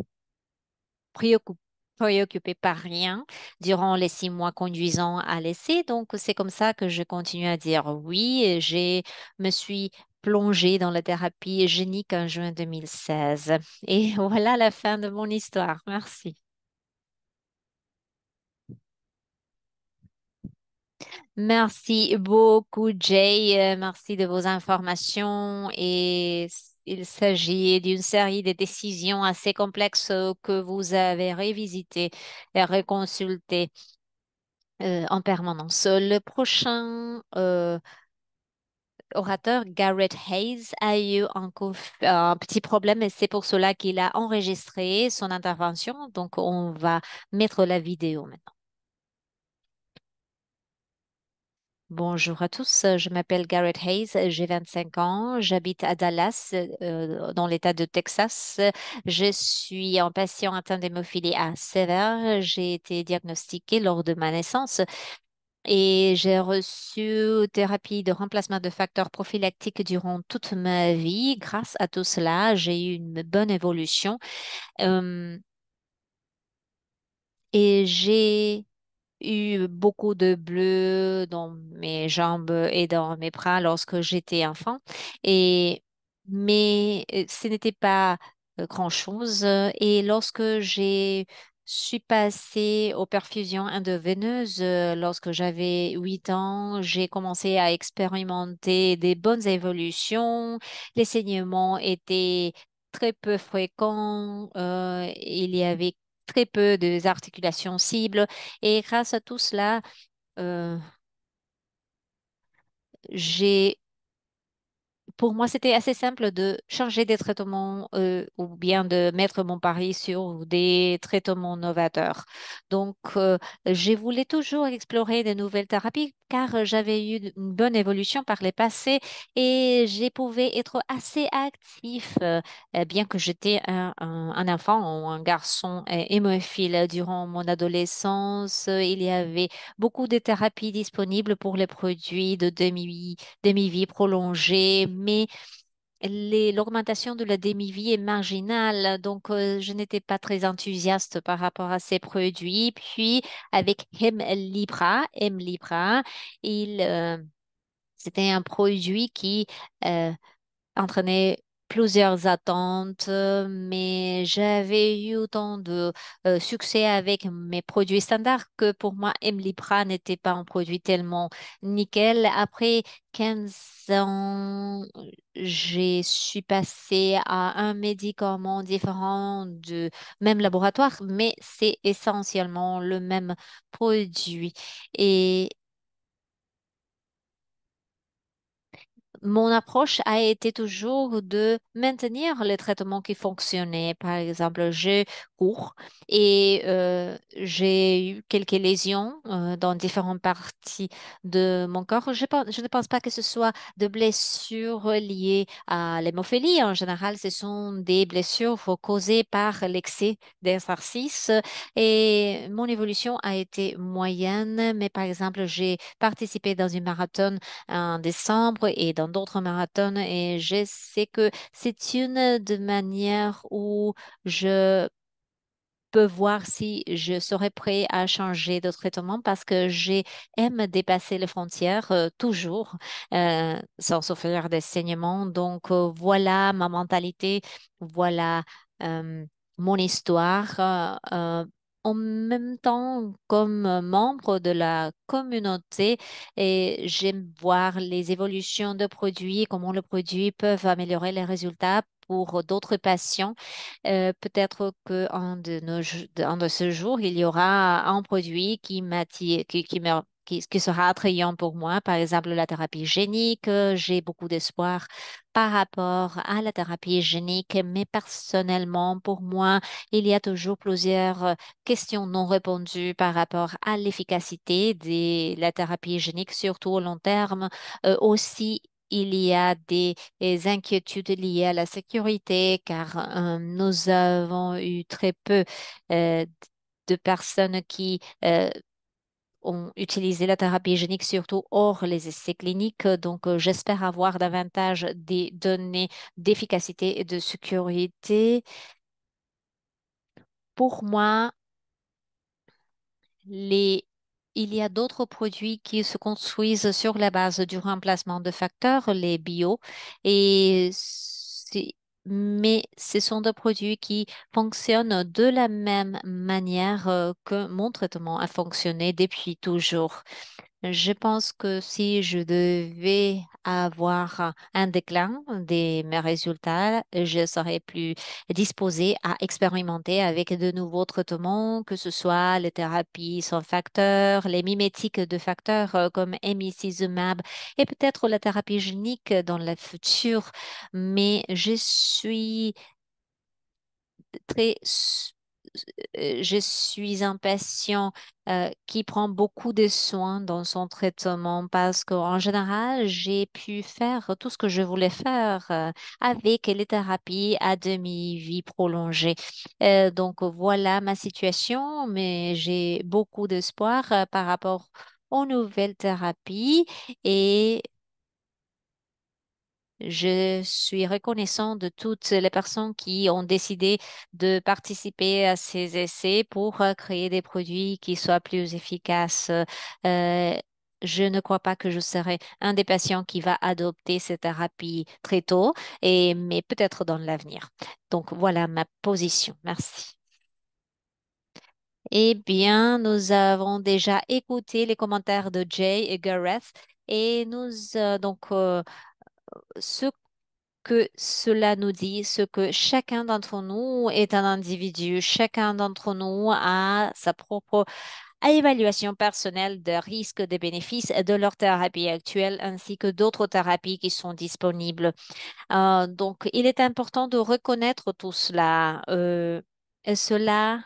préoccupée préoccupée par rien durant les 6 mois conduisant à l'essai. Donc, c'est comme ça que je continue à dire oui. Et me suis plongée dans la thérapie génique en juin 2016. Et voilà la fin de mon histoire. Merci. Merci beaucoup, Jay. Merci de vos informations. Et il s'agit d'une série de décisions assez complexes que vous avez révisitées et reconsultées en permanence. Le prochain orateur, Garrett Hayes, a eu un petit problème et c'est pour cela qu'il a enregistré son intervention. Donc, on va mettre la vidéo maintenant. Bonjour à tous, je m'appelle Garrett Hayes, j'ai 25 ans, j'habite à Dallas, dans l'État de Texas. Je suis un patient atteint d'hémophilie A sévère. J'ai été diagnostiquée lors de ma naissance et j'ai reçu thérapie de remplacement de facteurs prophylactiques durant toute ma vie. Grâce à tout cela, j'ai eu une bonne évolution. Euh, et j'ai eu beaucoup de bleus dans mes jambes et dans mes bras lorsque j'étais enfant. Et, mais ce n'était pas grand-chose. Et lorsque j'ai suis passée aux perfusions endoveineuses lorsque j'avais 8 ans. J'ai commencé à expérimenter des bonnes évolutions. Les saignements étaient très peu fréquents. Il y avait très peu de articulations cibles. Et grâce à tout cela, euh, j'ai pour moi, c'était assez simple de changer des traitements ou bien de mettre mon pari sur des traitements novateurs. Donc, j'ai voulu toujours explorer de nouvelles thérapies car j'avais eu une bonne évolution par le passé et j'ai pouvais être assez actif, bien que j'étais un enfant ou un garçon hémophile durant mon adolescence. Il y avait beaucoup de thérapies disponibles pour les produits de demi-vie prolongée, mais l'augmentation de la demi-vie est marginale, donc je n'étais pas très enthousiaste par rapport à ces produits. Puis avec Hemlibra, il, c'était un produit qui euh, entraînait plusieurs attentes, mais j'avais eu autant de succès avec mes produits standards que pour moi, Emlipra n'était pas un produit tellement nickel. Après 15 ans, je suis passée à un médicament différent du même laboratoire, mais c'est essentiellement le même produit. Et mon approche a été toujours de maintenir les traitements qui fonctionnaient. Par exemple, je cours et j'ai eu quelques lésions dans différentes parties de mon corps. Je ne pense pas que ce soit de blessures liées à l'hémophilie. En général, ce sont des blessures causées par l'excès d'exercice et mon évolution a été moyenne. Mais par exemple, j'ai participé dans une marathon en décembre et dans d'autres marathons. Et je sais que c'est une de manières où je peux voir si je serais prêt à changer de traitement parce que j'aime dépasser les frontières toujours sans souffrir des saignements. Donc voilà ma mentalité, voilà euh, mon histoire. En même temps, comme membre de la communauté, et j'aime voir les évolutions de produits, comment les produits peuvent améliorer les résultats pour d'autres patients. Peut-être qu'un de un de ce jour, il y aura un produit qui m'attire, qui sera attrayant pour moi. Par exemple, la thérapie génique. J'ai beaucoup d'espoir par rapport à la thérapie génique, mais personnellement, pour moi, il y a toujours plusieurs questions non répondues par rapport à l'efficacité de la thérapie génique, surtout au long terme. Aussi, il y a des inquiétudes liées à la sécurité, car nous avons eu très peu de personnes qui ont utilisé la thérapie génique, surtout hors les essais cliniques. Donc, j'espère avoir davantage des données d'efficacité et de sécurité. Pour moi, Les... il y a d'autres produits qui se construisent sur la base du remplacement de facteurs, les bio, et mais ce sont des produits qui fonctionnent de la même manière que mon traitement a fonctionné depuis toujours. Je pense que si je devais avoir un déclin de mes résultats, je serais plus disposée à expérimenter avec de nouveaux traitements, que ce soit les thérapies sans facteurs, les mimétiques de facteurs comme emicizumab et peut-être la thérapie génique dans le futur. Mais je suis très, je suis un patient qui prend beaucoup de soins dans son traitement parce qu'en général, j'ai pu faire tout ce que je voulais faire avec les thérapies à demi-vie prolongée. Donc voilà ma situation, mais j'ai beaucoup d'espoir par rapport aux nouvelles thérapies et je suis reconnaissant de toutes les personnes qui ont décidé de participer à ces essais pour créer des produits qui soient plus efficaces. Je ne crois pas que je serai un des patients qui va adopter cette thérapie très tôt, mais peut-être dans l'avenir. Donc voilà ma position. Merci. Eh bien, nous avons déjà écouté les commentaires de Jay et Gareth et ce que cela nous dit, ce que chacun d'entre nous est un individu, chacun d'entre nous a sa propre évaluation personnelle des risques, des bénéfices de leur thérapie actuelle ainsi que d'autres thérapies qui sont disponibles. Donc, il est important de reconnaître tout cela. Et cela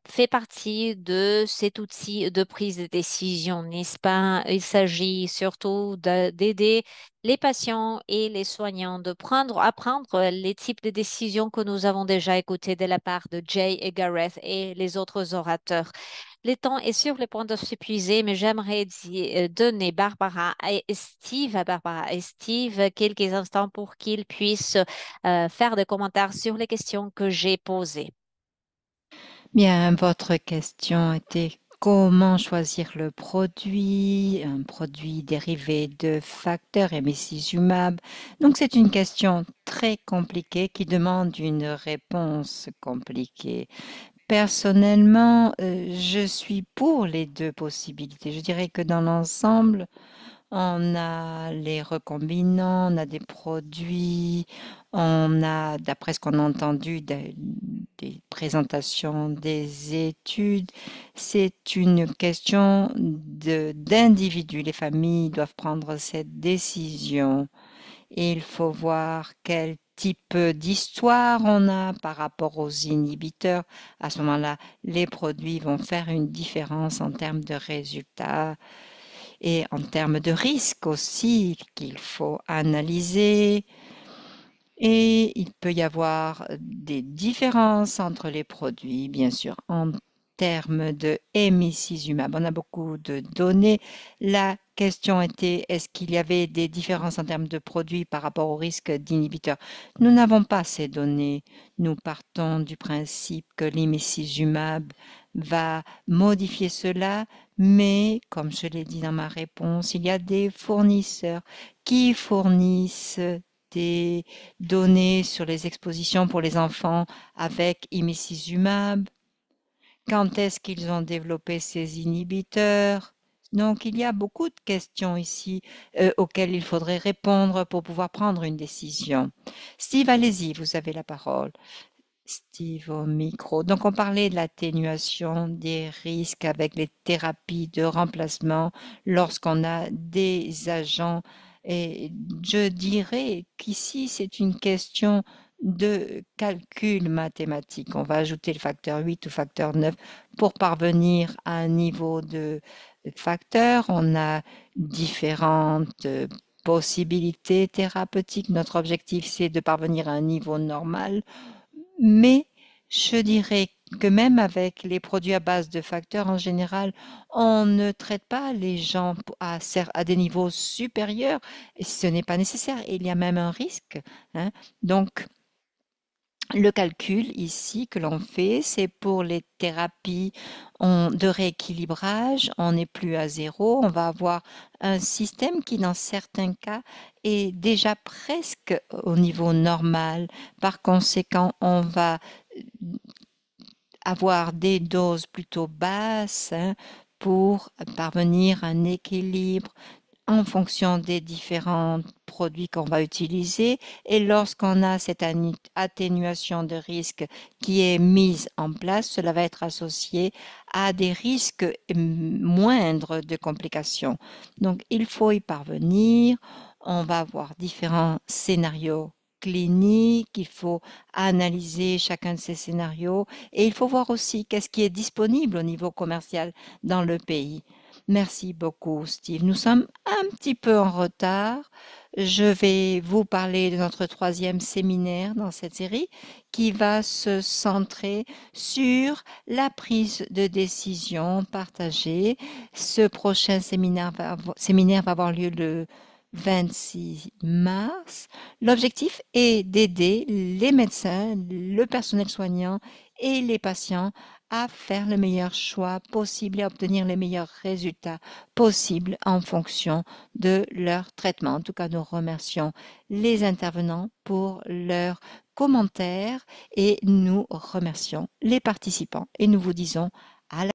fait partie de cet outil de prise de décision, n'est-ce pas? Il s'agit surtout d'aider les patients et les soignants à prendre les types de décisions que nous avons déjà écoutées de la part de Jay et Gareth et les autres orateurs. Le temps est sur le point de s'épuiser, mais j'aimerais donner à Barbara et Steve quelques instants pour qu'ils puissent faire des commentaires sur les questions que j'ai posées. Bien, votre question était Comment choisir le produit, un produit dérivé de facteurs emicizumab? Donc c'est une question très compliquée qui demande une réponse compliquée. Personnellement, je suis pour les 2 possibilités. Je dirais que dans l'ensemble, on a les recombinants, on a des produits, on a, d'après ce qu'on a entendu des présentations, des études, c'est une question d'individus. Les familles doivent prendre cette décision. Et il faut voir quel type d'histoire on a par rapport aux inhibiteurs. À ce moment-là, les produits vont faire une différence en termes de résultats et en termes de risques aussi qu'il faut analyser. Et il peut y avoir des différences entre les produits, bien sûr, en termes de emicizumab. On a beaucoup de données. La question était, est-ce qu'il y avait des différences en termes de produits par rapport au risque d'inhibiteurs? Nous n'avons pas ces données. Nous partons du principe que l'emicizumab va modifier cela, mais comme je l'ai dit dans ma réponse, il y a des fournisseurs qui fournissent des données sur les expositions pour les enfants avec imicizumab. Quand est-ce qu'ils ont développé ces inhibiteurs? Donc, il y a beaucoup de questions ici auxquelles il faudrait répondre pour pouvoir prendre une décision. Steve, allez-y, vous avez la parole. Steve au micro. Donc, on parlait de l'atténuation des risques avec les thérapies de remplacement lorsqu'on a des agents. Et je dirais qu'ici, c'est une question de calcul mathématique. On va ajouter le facteur 8 ou facteur 9 pour parvenir à un niveau de facteur. On a différentes possibilités thérapeutiques. Notre objectif, c'est de parvenir à un niveau normal, mais je dirais que même avec les produits à base de facteurs, en général, on ne traite pas les gens à des niveaux supérieurs. Et ce n'est pas nécessaire. Il y a même un risque, hein. Donc, le calcul ici que l'on fait, c'est pour les thérapies de rééquilibrage. On n'est plus à zéro. On va avoir un système qui, dans certains cas, est déjà presque au niveau normal. Par conséquent, on va avoir des doses plutôt basses, hein, pour parvenir à un équilibre en fonction des différents produits qu'on va utiliser. Et lorsqu'on a cette atténuation de risque qui est mise en place, cela va être associé à des risques moindres de complications. Donc, il faut y parvenir. On va avoir différents scénarios cliniques. Il faut analyser chacun de ces scénarios et il faut voir aussi qu'est-ce qui est disponible au niveau commercial dans le pays. Merci beaucoup, Steve. Nous sommes un petit peu en retard. Je vais vous parler de notre troisième séminaire dans cette série qui va se centrer sur la prise de décision partagée. Ce prochain séminaire va avoir lieu le 26 mars. L'objectif est d'aider les médecins, le personnel soignant et les patients à faire le meilleur choix possible et à obtenir les meilleurs résultats possibles en fonction de leur traitement. En tout cas, nous remercions les intervenants pour leurs commentaires et nous remercions les participants et nous vous disons à la